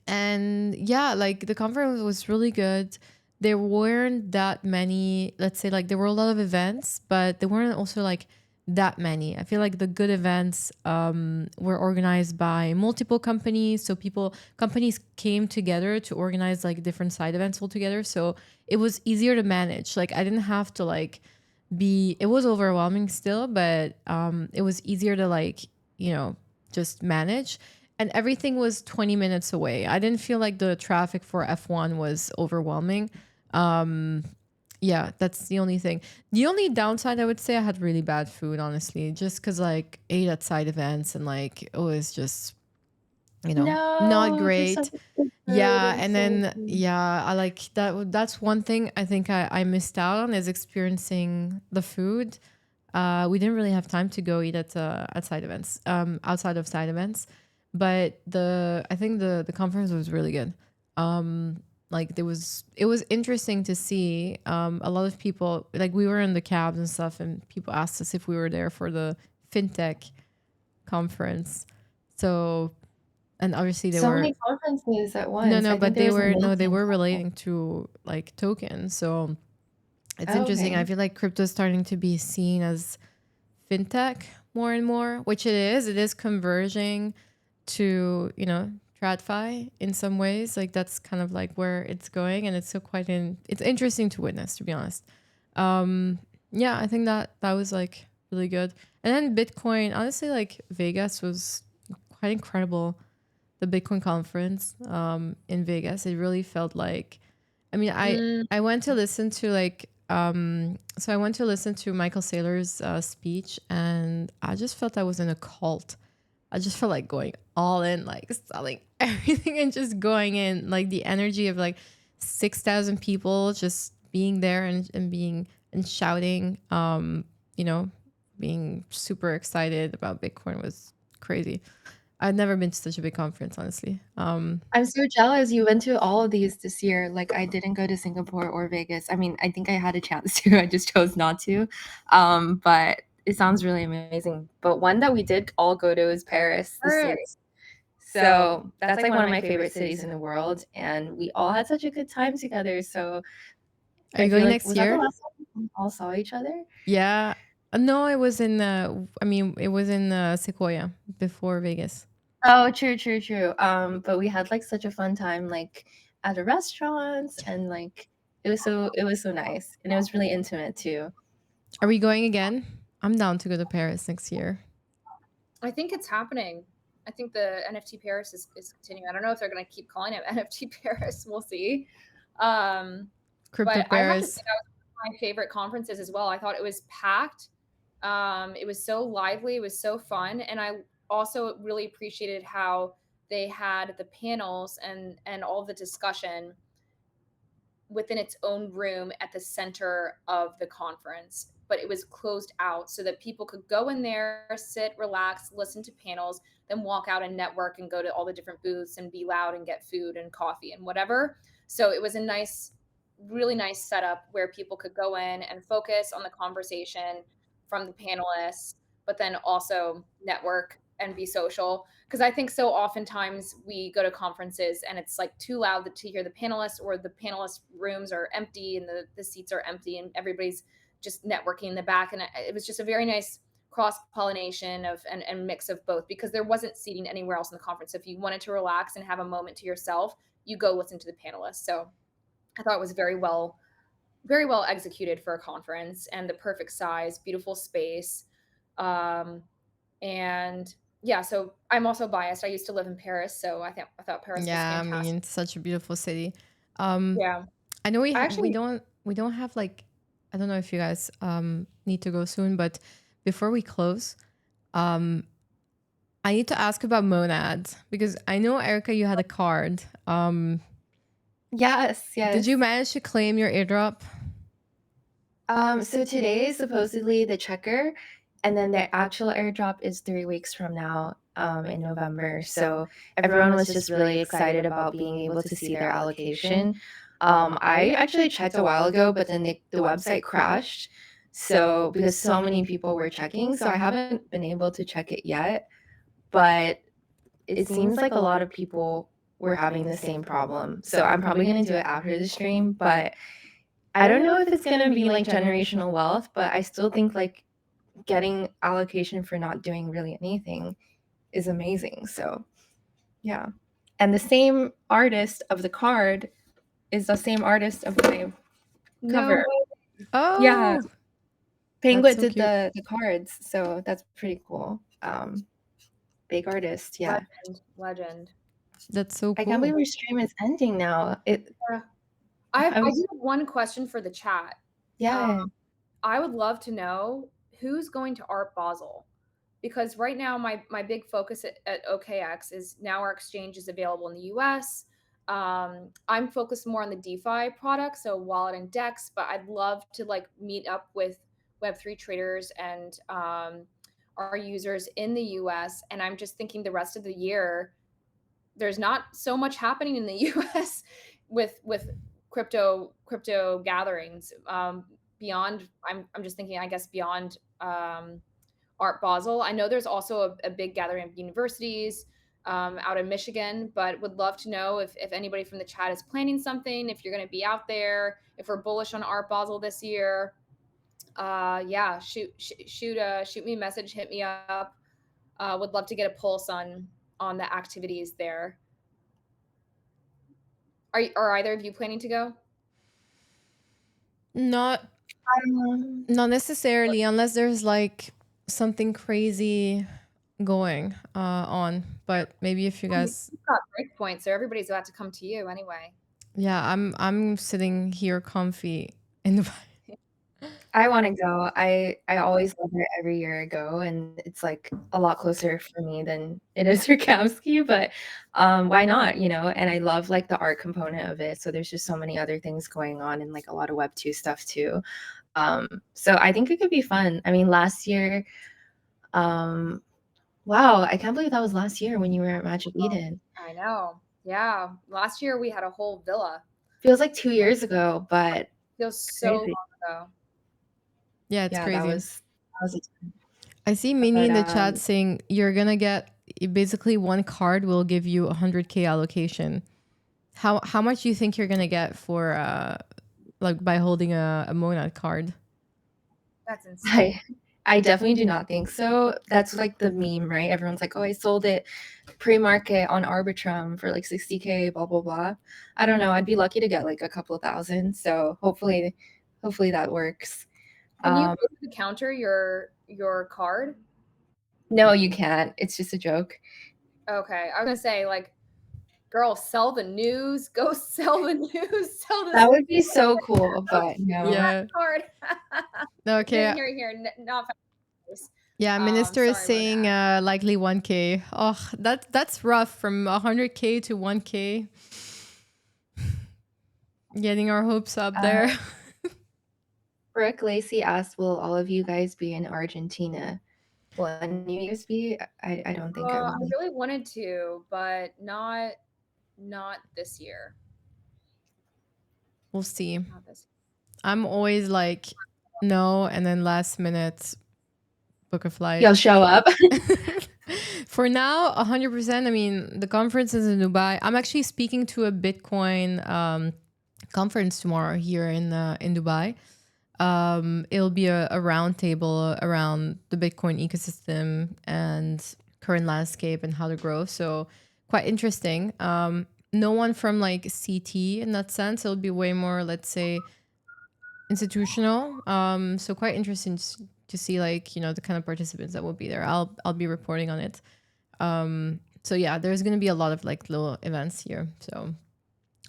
And yeah, like the conference was really good. There weren't that many, let's say like there were a lot of events, but there weren't also like that many. I feel like the good events were organized by multiple companies. So companies came together to organize like different side events all together. So it was easier to manage. Like I didn't have to like it was overwhelming still, but it was easier to like, just manage. and everything was 20 minutes away. I didn't feel like the traffic for F1 was overwhelming. Um, yeah, that's the only thing. The only downside, I would say, I had really bad food, honestly, just because like ate at side events and like it was just, not No, there's so great. much good food. Yeah, I'm and so then yeah, I like that. That's one thing I think I missed out on is experiencing the food. We didn't really have time to go eat at side events, outside of side events, but I think the conference was really good. Like it was interesting to see a lot of people, like we were in the cabs and stuff, and people asked us if we were there for the fintech conference. So, and obviously they so were many conferences at no, once. no, I think but there they was a were no, they million. were relating to like tokens. So it's Oh, interesting. I okay. feel like crypto is starting to be seen as fintech more and more, which it is. It is converging to, TradFi in some ways. Like that's kind of like where it's going, and it's so it's interesting to witness, to be honest. Um, yeah, I think that was like really good. And then Bitcoin, honestly, like Vegas was quite incredible. The Bitcoin conference in Vegas, it really felt like, I mean, Mm, I went to listen to like so I went to listen to Michael Saylor's speech, and I just felt I was in a cult. I just felt like going all in, like selling everything and just going in, like the energy of like 6,000 people just being there and being and shouting, you know, being super excited about Bitcoin was crazy. I've never been to such a big conference, honestly. I'm so jealous you went to all of these this year. Like I didn't go to Singapore or Vegas. I mean, I think I had a chance to. I just chose not to. But it sounds really amazing. But one that we did all go to is Paris this year. Paris. So that's like one of my favorite cities in the world, and we all had such a good time together. So Are I you feel going like next was that the year? last time we all saw each other? Yeah. No, it was in I mean, it was in Sequoia before Vegas. Oh, true, true, true. But we had like such a fun time, like at the restaurants, and like it was so nice, and it was really intimate too. Are we going again? I'm down to go to Paris next year. I think it's happening. I think the NFT Paris is continuing. I don't know if they're going to keep calling it NFT Paris. We'll see. Um, Crypto but I have to say Paris. that was one of my favorite conferences as well. I thought it was packed. It was so lively. It was so fun, and I also really appreciated how they had the panels and all the discussion within its own room at the center of the conference, but it was closed out so that people could go in there, sit, relax, listen to panels, then walk out and network and go to all the different booths and be loud and get food and coffee and whatever. So it was a nice, really nice setup where people could go in and focus on the conversation from the panelists, but then also network and be social. Because I think so oftentimes we go to conferences and it's like too loud to hear the panelists, or the panelist rooms are empty and the seats are empty and everybody's just networking in the back. And it was just a very nice cross pollination of and mix of both, because there wasn't seating anywhere else in the conference. So if you wanted to relax and have a moment to yourself, you go listen to the panelists. So I thought it was very well executed for a conference, and the perfect size, beautiful space. Um, and yeah, so I'm also biased. I used to live in Paris, so I thought Paris was Yeah, I fantastic. mean, it's such a beautiful city. Um, Yeah. I know I we actually don't have like, I don't know if you guys need to go soon, but before we close, um I need to ask about Monad because I know, Erica, you had a card. Yes, Did you yes. manage to claim your airdrop? So today is supposedly the checker, and then the actual airdrop is 3 weeks from now, in November. So everyone was just really excited about being able to see their allocation. I actually checked a while ago, but then the website crashed. So because so many people were checking, so I haven't been able to check it yet. But it seems like a lot of people were having the same problem. So I'm probably gonna do it after the stream, but I don't know if it's gonna be like generational wealth, but I still think like getting allocation for not doing really anything is amazing. So yeah. And the same artist of the card is the same artist of my no cover. way. Yeah. Oh, that's Penguin so did cute. the cards, so that's pretty cool. big artist. Yeah. Legend. That's so I can't cool. believe our stream is ending now. I I do was have one question for the chat. yeah. I would love to know who's going to Art Basel, because right now my big focus at OKX is now our exchange is available in the US. I'm focused more on the DeFi product, so wallet and DEX, but I'd love to like meet up with Web3 traders and our users in the US. And I'm just thinking the rest of the year, there's not so much happening in the US with crypto gatherings. Beyond, I'm just thinking, I guess beyond Art Basel. I know there's also a big gathering of universities out in Michigan, but would love to know if anybody from the chat is planning something, if you're going to be out there, if we're bullish on Art Basel this year. Yeah, shoot me a message, hit me up. Would love to get a pulse on the activities there. Are either of you planning to go? Not not necessarily, unless there's like something crazy going on. But maybe if you guys, You've got breakpoint, so everybody's about to come to you anyway. yeah, I'm sitting here comfy in the. I want to go. I always love it every year I go, and it's like a lot closer for me than it is for Kamsky, but why not, you know? And I love like the art component of it. So there's just so many other things going on and like a lot of Web 2 stuff too. So I think it could be fun. I mean, last year, wow, I can't believe that was last year when you were at Magic Eden. I know. Yeah. Last year we had a whole villa. Feels like 2 years ago, but Feels so long ago. Yeah, it's crazy. that was I see Minnie in the But, chat saying you're gonna get basically one card will give you 100K allocation. How much do you think you're gonna get for like by holding a Monad card? That's insane. I definitely do not think so. That's like the meme, right? Everyone's like, oh, I sold it pre-market on Arbitrum for like 60K, blah, blah, blah. I don't know. I'd be lucky to get like a couple thousand. So hopefully that works. Can you put the counter your card? No, you can't. It's just a joke. Okay. I was gonna say, like, girl, sell the news. Go sell the news. Sell the That would be so cool, but no. Yeah. card. Okay. Here. Not. Yeah, Minister is sorry, saying likely 1K. Oh, that's rough, from 100K to 1K. Getting our hopes up there. Brooke Lacey asked, will all of you guys be in Argentina? Will any of you guys be? I don't think I will. I really wanted to, but not this year. We'll see. Not this year. I'm always like no, and then last minute book a flight. You'll show up. For now, 100%. I mean, the conference is in Dubai. I'm actually speaking to a Bitcoin conference tomorrow here in Dubai. It'll be a roundtable around the Bitcoin ecosystem and current landscape and how to grow. So quite interesting. No one from like CT in that sense. It'll be way more, let's say, institutional. So quite interesting to see, like, you know, the kind of participants that will be there. I'll be reporting on it. So yeah, there's gonna be a lot of like little events here. So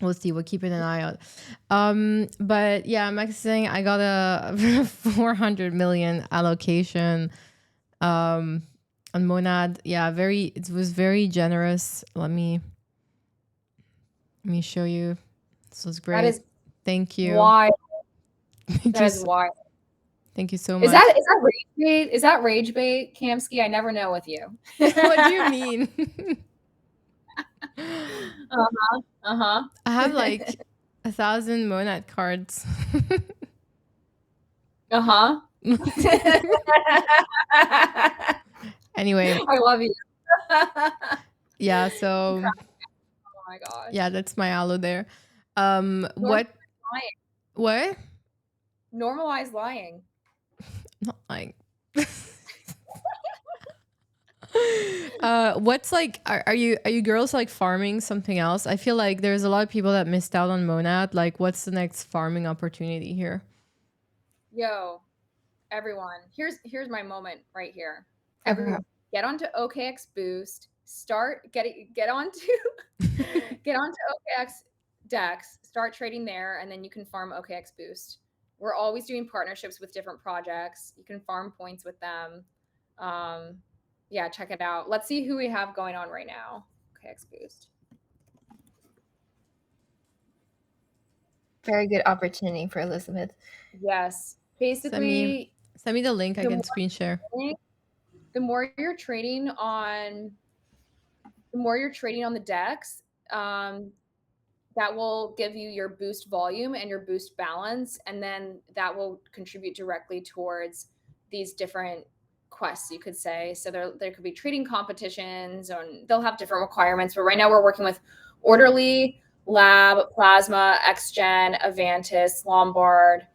we'll see. We'll keep an eye out. But yeah, Max is saying I got a 400 million allocation on Monad. Yeah, it was very generous. Let me show you. This was great. That is Thank you. Why? That is why. Thank you so much. Is that rage bait? Is that rage bait, Kamsky? I never know with you. What do you mean? I have like 1,000 Monad cards. Anyway. I love you. Yeah, so oh my gosh. Yeah, that's my aloe there. What? Normalize lying. Not lying. What's like, are you girls like farming something else? I feel like there's a lot of people that missed out on Monad. Like, what's the next farming opportunity here? Yo, everyone, here's my moment right here. Everyone. get onto OKX Boost, get onto get onto OKX Dex, start trading there, and then you can farm OKX Boost. We're always doing partnerships with different projects. You can farm points with them. Yeah, check it out. Let's see who we have going on right now. OKX Boost. Very good opportunity for Elizabeth. Yes. Send me Basically, the link. I the can more, screen share. the more you're trading on the decks, that will give you your boost volume and your boost balance, and then that will contribute directly towards these different quests, you could say. So there could be trading competitions, and they'll have different requirements. But right now we're working with Orderly, Lab, Plasma, XGen, Avantis, Lombard,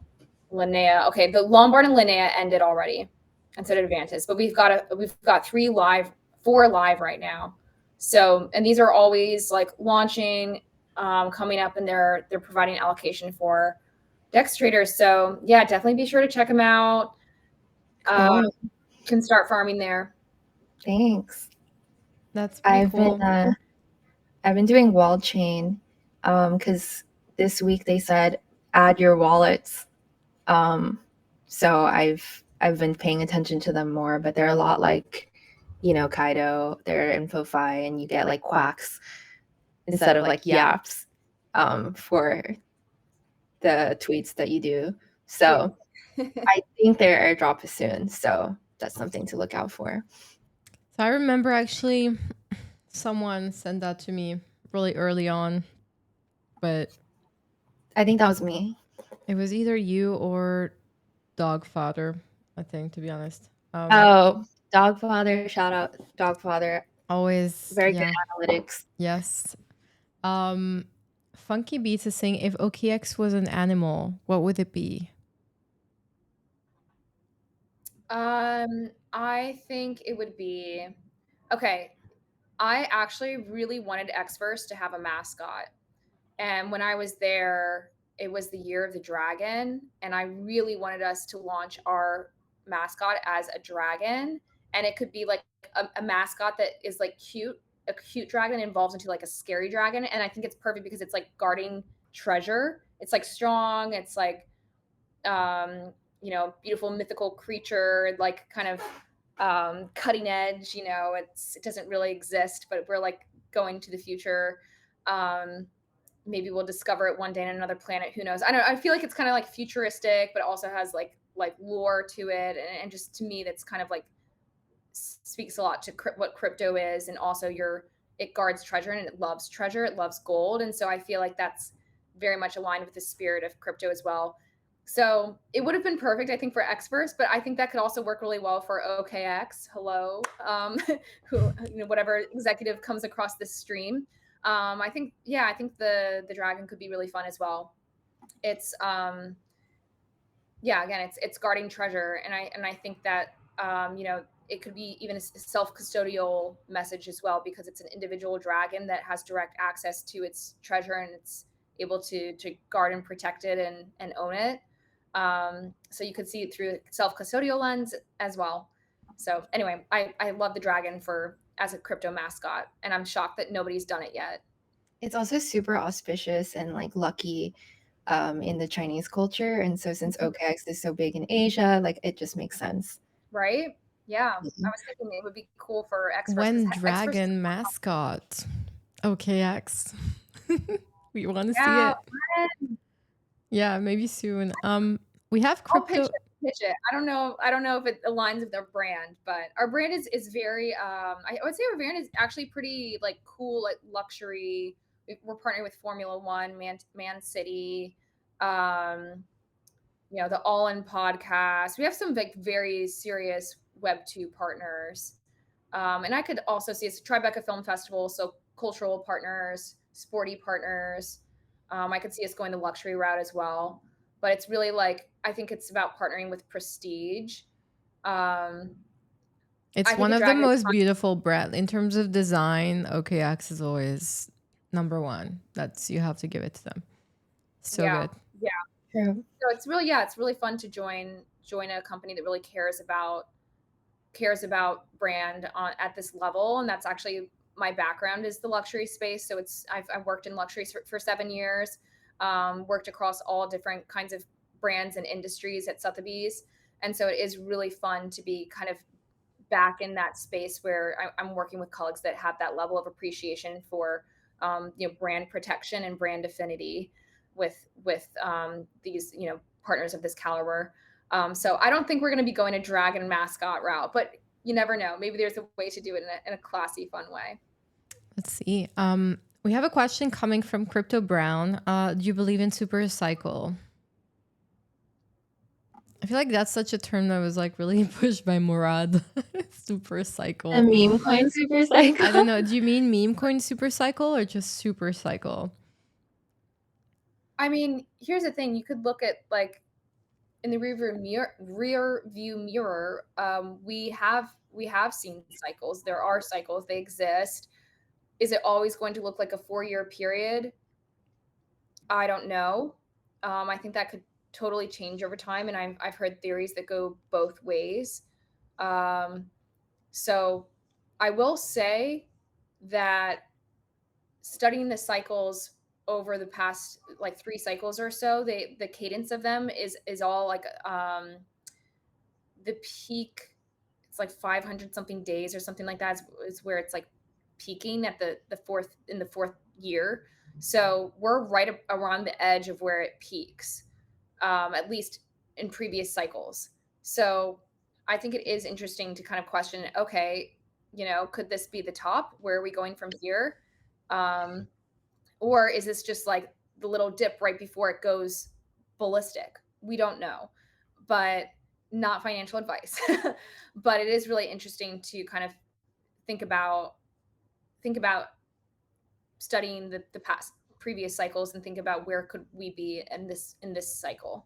Linnea. Okay, the Lombard and Linnea ended already, and so did Avantis. But we've got 4 live right now. So, and these are always like launching, coming up, and they're providing allocation for Dex traders. So yeah, definitely be sure to check them out. Cool. Can start farming there. Thanks. That's pretty cool. I've been doing wall chain because this week they said add your wallets. So I've been paying attention to them more, but they're a lot like, you know, Kaido, they're InfoFi, and you get like quacks instead of like yaps for the tweets that you do. So I think their airdrop is soon. So that's something to look out for. So I remember actually someone sent that to me really early on, but I think that was me. it was either you or Dogfather, I think, to be honest. Oh, Dogfather, shout out Dogfather. Always Very good analytics. Yes. Funky Beats is saying, if OKX was an animal, what would it be? I think it would be, okay, I actually really wanted Xverse to have a mascot. And when I was there, it was the year of the dragon, and I really wanted us to launch our mascot as a dragon, and it could be like a mascot that is like a cute dragon evolves into like a scary dragon, and I think it's perfect because it's like guarding treasure. It's like strong. It's like beautiful mythical creature, like kind of cutting edge. It doesn't really exist, but we're like going to the future. Maybe we'll discover it one day on another planet. Who knows? I feel like it's kind of like futuristic, but also has like lore to it, and just to me, that's kind of like speaks a lot to what crypto is, and also it guards treasure and it loves treasure, it loves gold, and so I feel like that's very much aligned with the spirit of crypto as well. So it would have been perfect, I think, for Xverse, but I think that could also work really well for OKX. Hello, whatever executive comes across this stream. I think the dragon could be really fun as well. It's again, it's guarding treasure, and I think that it could be even a self-custodial message as well, because it's an individual dragon that has direct access to its treasure, and it's able to guard and protect it and own it. So you could see it through self-custodial lens as well. So anyway, I love the dragon as a crypto mascot, and I'm shocked that nobody's done it yet. It's also super auspicious and like lucky in the Chinese culture. And so since OKX is so big in Asia, like it just makes sense. Right? Yeah. I was thinking it would be cool for Xverse. When dragon mascot. OKX. We want to see it. Man. Yeah, maybe soon. We have crypto. I'll pitch it. I don't know if it aligns with their brand, but our brand is very I would say our brand is actually pretty like cool, like luxury. We're partnering with Formula One, Man City, the All In podcast. We have some like very serious Web2 partners. And I could also see it's Tribeca Film Festival, so cultural partners, sporty partners. I could see us going the luxury route as well. But it's really like, I think it's about partnering with prestige. It's one of the most beautiful brands in terms of design. OKX is always number one. You have to give it to them. So good. Yeah. True. So it's really fun to join a company that really cares about cares about brand at this level. And that's actually my background is the luxury space. So I've worked in luxury for 7 years, worked across all different kinds of brands and industries at Sotheby's. And so it is really fun to be kind of back in that space where I'm working with colleagues that have that level of appreciation for brand protection and brand affinity with these partners of this caliber. So I don't think we're going to be going a dragon mascot route, but you never know. Maybe there's a way to do it in a classy, fun way. Let's see. We have a question coming from Crypto Brown. Do you believe in super cycle? I feel like that's such a term that was like really pushed by Murad. Super cycle. A meme coin super cycle. I don't know. Do you mean meme coin super cycle or just super cycle? I mean, here's the thing. You could look at like in the rear view mirror. We have seen cycles. There are cycles. They exist. Is it always going to look like a 4-year period? I don't know. I think that could totally change over time, and I've heard theories that go both ways. So I will say that studying the cycles over the past like 3 cycles or so, the cadence of them is all like the peak. It's like 500 something days or something like that is where it's like peaking at the fourth year. So we're right around the edge of where it peaks, at least in previous cycles. So I think it is interesting to kind of question, okay, could this be the top? Where are we going from here? Or is this just like the little dip right before it goes ballistic? We don't know, but not financial advice. But it is really interesting to kind of think about studying the past previous cycles and think about where could we be in this cycle.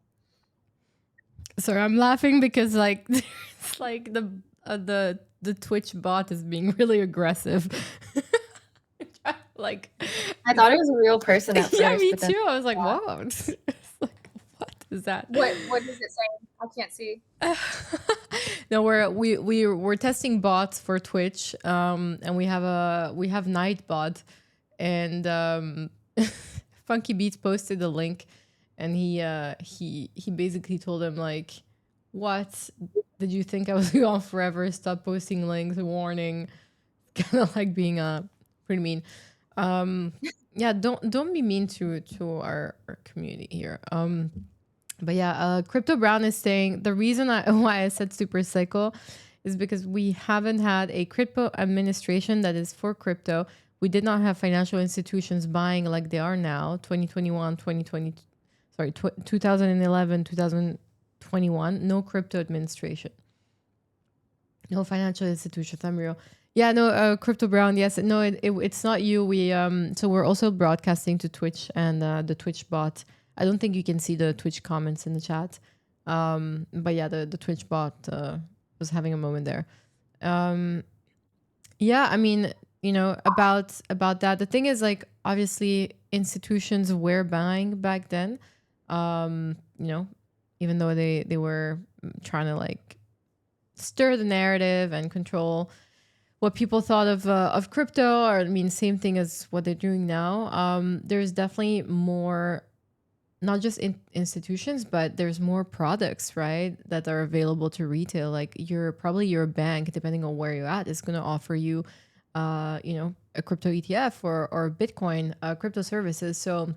Sorry, I'm laughing because like it's like the Twitch bot is being really aggressive. Like I thought it was a real person at first. yeah, me but then- too. I was like, whoa. It's like, what is that? What is it saying? I can't see. No, we're testing bots for Twitch, and we have Nightbot, and Funky Beats posted the link, and he basically told him like, what did you think I was gone forever? Stop posting links, warning. Kind of like being pretty mean. Yeah, don't be mean to our community here. But yeah, Crypto Brown is saying the reason why I said super cycle is because we haven't had a crypto administration that is for crypto. We did not have financial institutions buying like they are now, 2021, 2020, 2011, 2021, no crypto administration. No financial institutions, I'm real. Yeah, no, Crypto Brown, yes. No, it's not you. So we're also broadcasting to Twitch and the Twitch bot. I don't think you can see the Twitch comments in the chat. But yeah, the Twitch bot was having a moment there. Yeah, I mean, about that. The thing is, like, obviously institutions were buying back then. Even though they were trying to like stir the narrative and control what people thought of crypto, or I mean, same thing as what they're doing now. There's definitely more, not just institutions, but there's more products, right, that are available to retail. Like your bank, depending on where you're at, is going to offer you, a crypto ETF or Bitcoin crypto services. So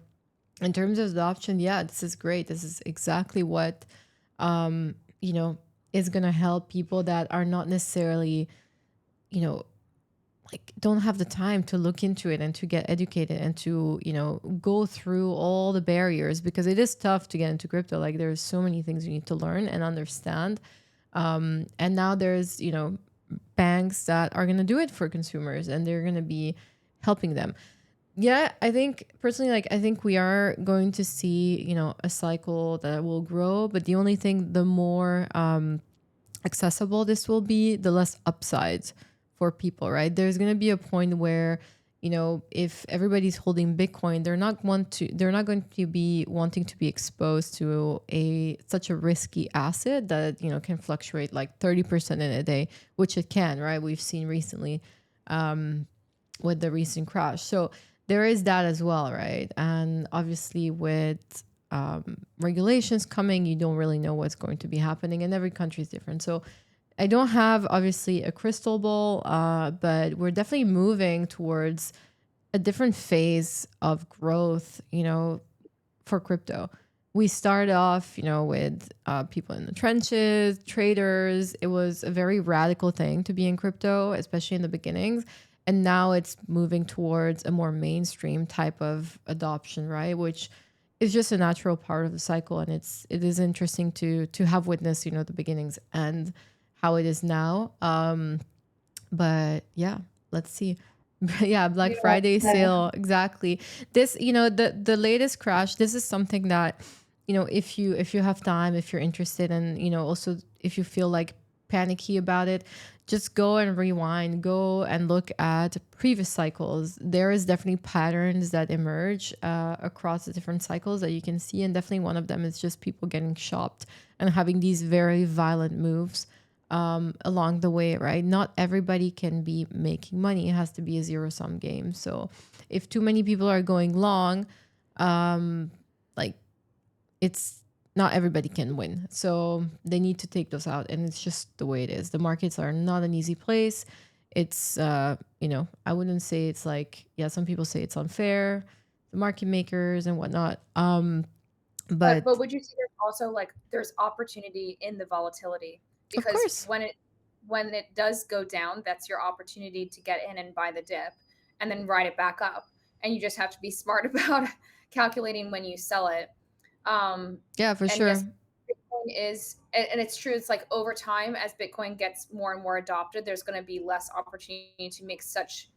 in terms of the option, yeah, this is great. This is exactly what, is going to help people that are not necessarily, like don't have the time to look into it and to get educated and to, go through all the barriers, because it is tough to get into crypto. Like there's so many things you need to learn and understand. And now there's, banks that are going to do it for consumers and they're going to be helping them. Yeah, I think personally, like, I think we are going to see, a cycle that will grow, but the only thing, the more accessible this will be, the less upsides for people, right? There's going to be a point where if everybody's holding Bitcoin, they're not going to be wanting to be exposed to such a risky asset that, can fluctuate like 30% in a day, which it can, right? We've seen recently with the recent crash. So there is that as well, right? And obviously with regulations coming, you don't really know what's going to be happening, and every country is different. So I don't have obviously a crystal ball, but we're definitely moving towards a different phase of growth, for crypto. We started off, with people in the trenches, traders. It was a very radical thing to be in crypto, especially in the beginnings. And now it's moving towards a more mainstream type of adoption, right? Which is just a natural part of the cycle. And it is interesting to have witnessed, the beginnings and how it is now. But yeah, let's see. Yeah, Black Yeah. Friday Yeah. sale, exactly. This, the latest crash, this is something that, if you have time, if you're interested, and also if you feel like panicky about it, just go and rewind, go and look at previous cycles. There is definitely patterns that emerge across the different cycles that you can see, and definitely one of them is just people getting shopped and having these very violent moves along the way, right? Not everybody can be making money. It has to be a zero sum game. So if too many people are going long, like it's not everybody can win. So they need to take those out. And it's just the way it is. The markets are not an easy place. It's, I wouldn't say it's like, yeah, some people say it's unfair, the market makers and whatnot. But But would you say there's also like there's opportunity in the volatility? of Because course, when it does go down, that's your opportunity to get in and buy the dip and then ride it back up. And you just have to be smart about calculating when you sell it. Um, yeah, for and yes, sure. Bitcoin is, and it's true. It's like over time, as Bitcoin gets more and more adopted, there's going to be less opportunity to make such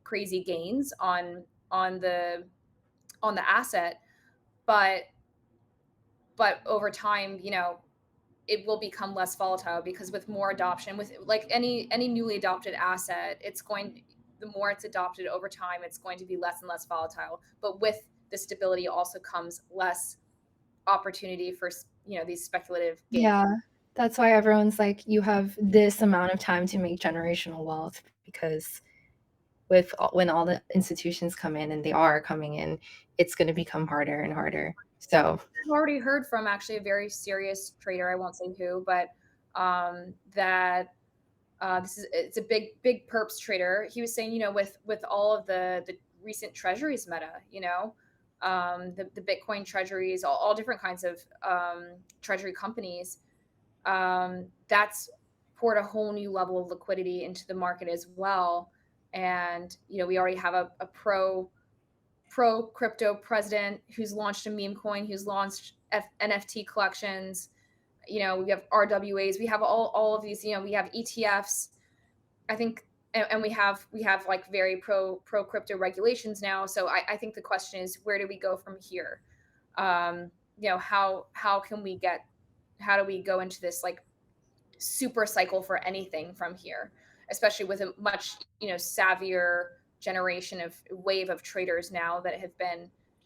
crazy gains on the on the asset. But over time, it will become less volatile because with more adoption, with like any newly adopted asset, the more it's adopted over time, it's going to be less and less volatile. But with the stability also comes less opportunity for these speculative gains. Yeah. That's why everyone's like, you have this amount of time to make generational wealth, because when all the institutions come in, and they are coming in, it's going to become harder and harder. So I've already heard from actually a very serious trader, I won't say who, but that it's a big perps trader. He was saying, with all of the recent treasuries meta, the Bitcoin treasuries, all different kinds of treasury companies, that's poured a whole new level of liquidity into the market as well. And we already have a pro crypto president who's launched a meme coin, who's launched NFT collections. We have RWAs, we have all of these. We have ETFs. I think, and we have like very pro crypto regulations now. So I think the question is, where do we go from here? How can we get, how do we go into this like super cycle for anything from here, especially with a much savvier generation of wave of traders now that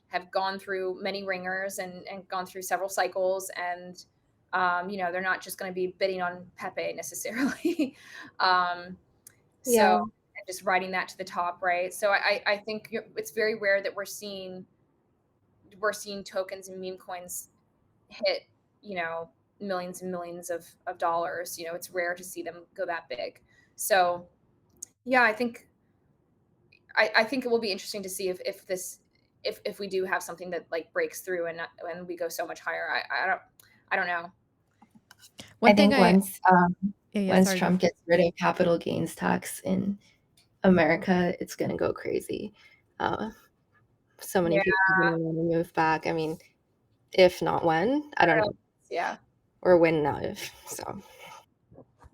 have gone through many ringers and gone through several cycles, and they're not just going to be bidding on Pepe necessarily. So yeah. and just riding that to the top, right? So I think it's very rare that we're seeing tokens and meme coins hit, millions and millions of dollars. It's rare to see them go that big. So yeah, I think it will be interesting to see if we do have something that like breaks through and we go so much higher. I don't know. I One thing think I, yeah, yeah, once sorry, go. Trump gets rid of capital gains tax in America, it's going to go crazy. Uh, so many Yeah. people are going to want to move back. I mean, if not when, I don't know, Yeah. or when not if. So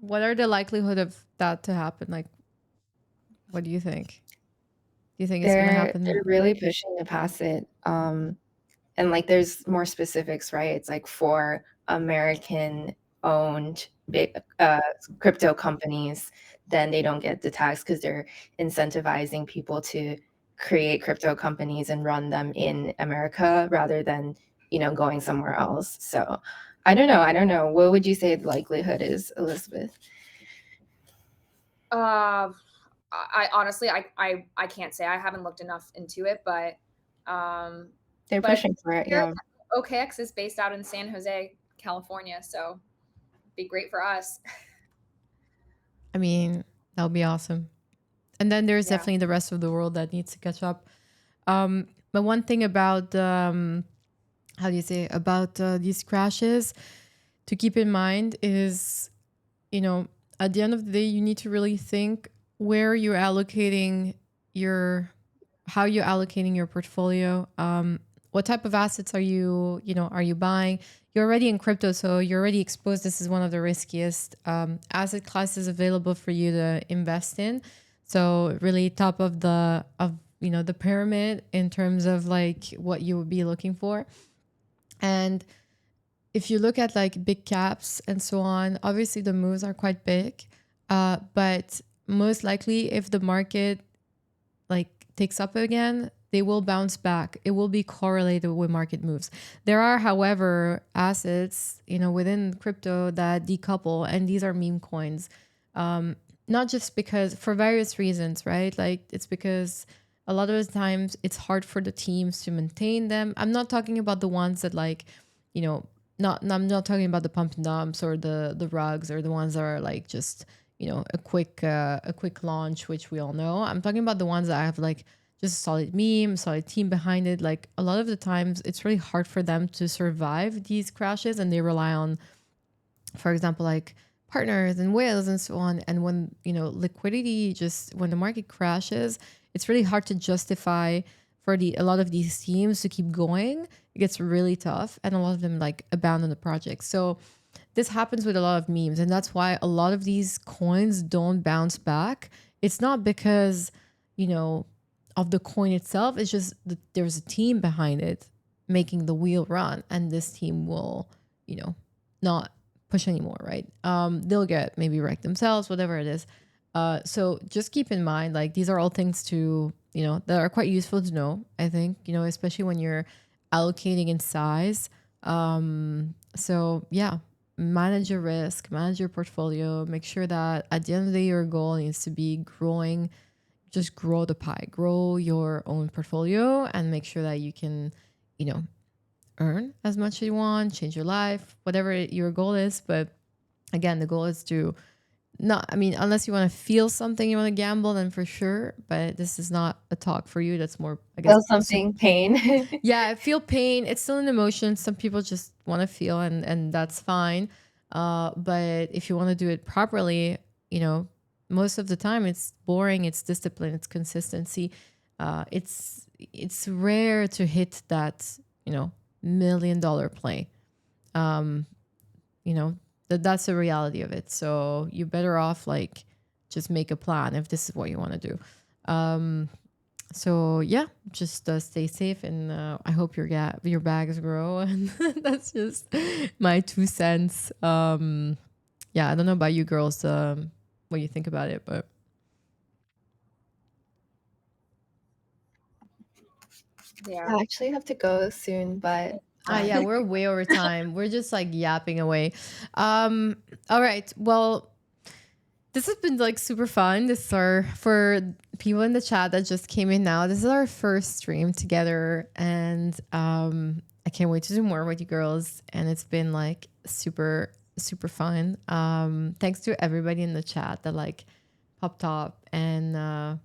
What are the likelihood of that to happen? Like, what do you think? Do you think it's gonna they're happen? really pushing to pass it. And like there's more specifics, right? It's like for American owned big crypto companies, then they don't get the tax because they're incentivizing people to create crypto companies and run them in America rather than, going somewhere else. So I don't know. I don't know. What would you say the likelihood is, Elizabeth? I honestly, I can't say. I haven't looked enough into it, but They're pushing for it, here, yeah. OKX is based out in San Jose, California, so it'd be great for us. I mean, that would be awesome. And then there's Yeah. definitely the rest of the world that needs to catch up. But one thing about how do you say about these crashes to keep in mind is, at the end of the day, you need to really think where you're allocating how you're allocating your portfolio. What type of assets are you buying? You're already in crypto, so you're already exposed. This is one of the riskiest asset classes available for you to invest in. So really top of the pyramid in terms of like what you would be looking for. And if you look at like big caps and so on, obviously the moves are quite big. But most likely if the market like takes up again, they will bounce back. It will be correlated with market moves. There are, however, assets, within crypto that decouple, and these are meme coins. Not just because for various reasons, right? Like it's because a lot of the times it's hard for the teams to maintain them. I'm not talking about the ones that like, I'm not talking about the pump and dumps or the rugs or the ones that are like just a quick launch, which we all know. I'm talking about the ones that have like just a solid meme, solid team behind it. Like a lot of the times it's really hard for them to survive these crashes, and they rely on, for example, like partners and whales and so on. And when liquidity, just when the market crashes, it's really hard to justify for a lot of these teams to keep going. It gets really tough, and a lot of them like abandon the project. So this happens with a lot of memes, and that's why a lot of these coins don't bounce back. It's not because of the coin itself. It's just that there's a team behind it making the wheel run, and this team will not push anymore, right? They'll get maybe wrecked themselves, whatever it is. So just keep in mind, like these are all things to that are quite useful to know, I think, especially when you're allocating in size. So yeah, manage your risk, manage your portfolio, make sure that at the end of the day, your goal needs to be growing. Just grow the pie, grow your own portfolio, and make sure that you can, earn as much as you want, change your life, whatever your goal is. But again, the goal is to not, I mean, unless you want to feel something, you want to gamble, then for sure. But this is not a talk for you. That's more, I guess. Feel something, pain. Yeah, feel pain. It's still an emotion. Some people just want to feel, and that's fine. But if you want to do it properly, most of the time it's boring, it's discipline, it's consistency. It's rare to hit that, $1 million play. That's the reality of it. So you're better off like just make a plan if this is what you want to do. So yeah, just stay safe, and I hope your bags grow. And that's just my 2 cents. Yeah, I don't know about you girls, what you think about it, but Yeah. I actually have to go soon, but yeah, we're way over time. We're just like yapping away. All right. Well, this has been like super fun. This is for people in the chat that just came in now. This is our first stream together, and I can't wait to do more with you girls. And it's been like super super fun. Thanks to everybody in the chat that like popped up, and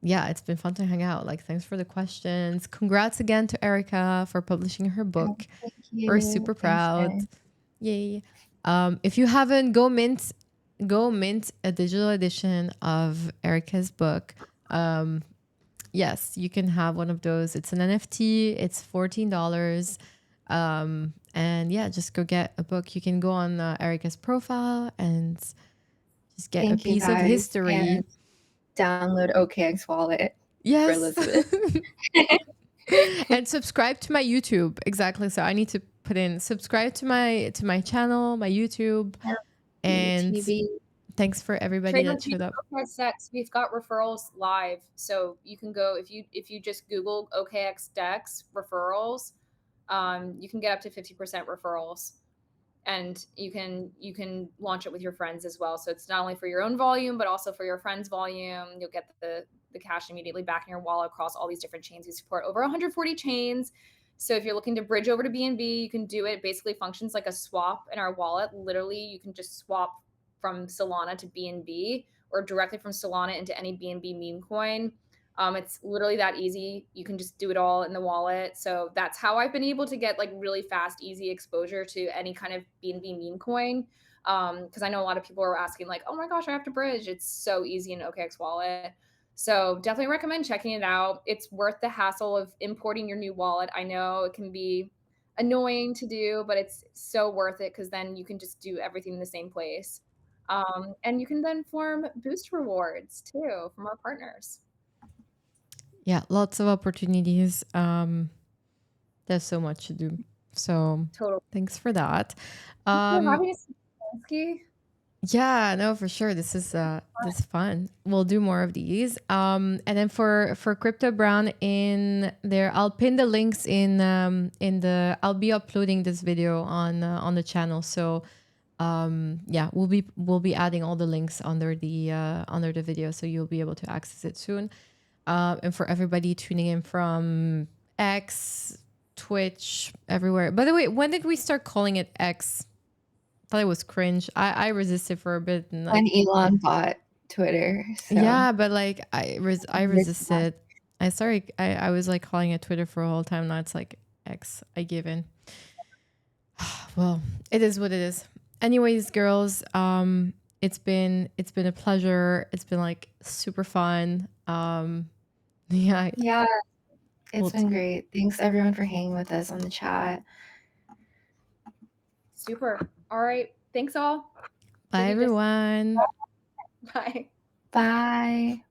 yeah, it's been fun to hang out. Like, thanks for the questions. Congrats again to Erika for publishing her book. thank you. We're super Thanks, proud. guys. Yay. If you haven't, go mint a digital edition of Erika's book. Yes, you can have one of those. It's an NFT. It's $14. And yeah, just go get a book. You can go on Erika's profile and just get Thank a piece of history. And download OKX wallet. Yes. For Elizabeth. And subscribe to my YouTube. Exactly. So I need to put in subscribe to my channel, my YouTube, and TV. Thanks for everybody that showed up. Decks, we've got referrals live, so you can go if you just Google OKX Decks referrals, you can get up to 50% referrals, and you can launch it with your friends as well. So it's not only for your own volume, but also for your friends' volume. You'll get the cash immediately back in your wallet across all these different chains. We support over 140 chains. So if you're looking to bridge over to BNB, you can do it. It basically functions like a swap in our wallet. Literally, you can just swap from Solana to BNB or directly from Solana into any BNB meme coin. It's literally that easy. You can just do it all in the wallet. So that's how I've been able to get like really fast, easy exposure to any kind of BNB meme coin. Because I know a lot of people are asking like, oh my gosh, I have to bridge. It's so easy in OKX wallet. So definitely recommend checking it out. It's worth the hassle of importing your new wallet. I know it can be annoying to do, but it's so worth it because then you can just do everything in the same place. And you can then form boost rewards too from our partners. Yeah, lots of opportunities. There's so much to do. So Totally. thanks for that. Yeah, no, for sure. This is fun. We'll do more of these. And then for Crypto Brown in there, I'll pin the links in the. I'll be uploading this video on the channel. So yeah, we'll be adding all the links under the video, so you'll be able to access it soon. And for everybody tuning in from X, Twitch, everywhere. By the way, when did we start calling it X? Thought it was cringe. I resisted for a bit. And When Elon bought Twitter. So. Yeah, but like I resisted. I was like calling it Twitter for a whole time. Now it's like X. I give in. Well, it is what it is. Anyways, girls, it's been a pleasure. It's been like super fun. Yeah. Yeah. It's been great. Thanks everyone for hanging with us on the chat. Super. All right. Thanks all. Bye everyone. Bye. Bye.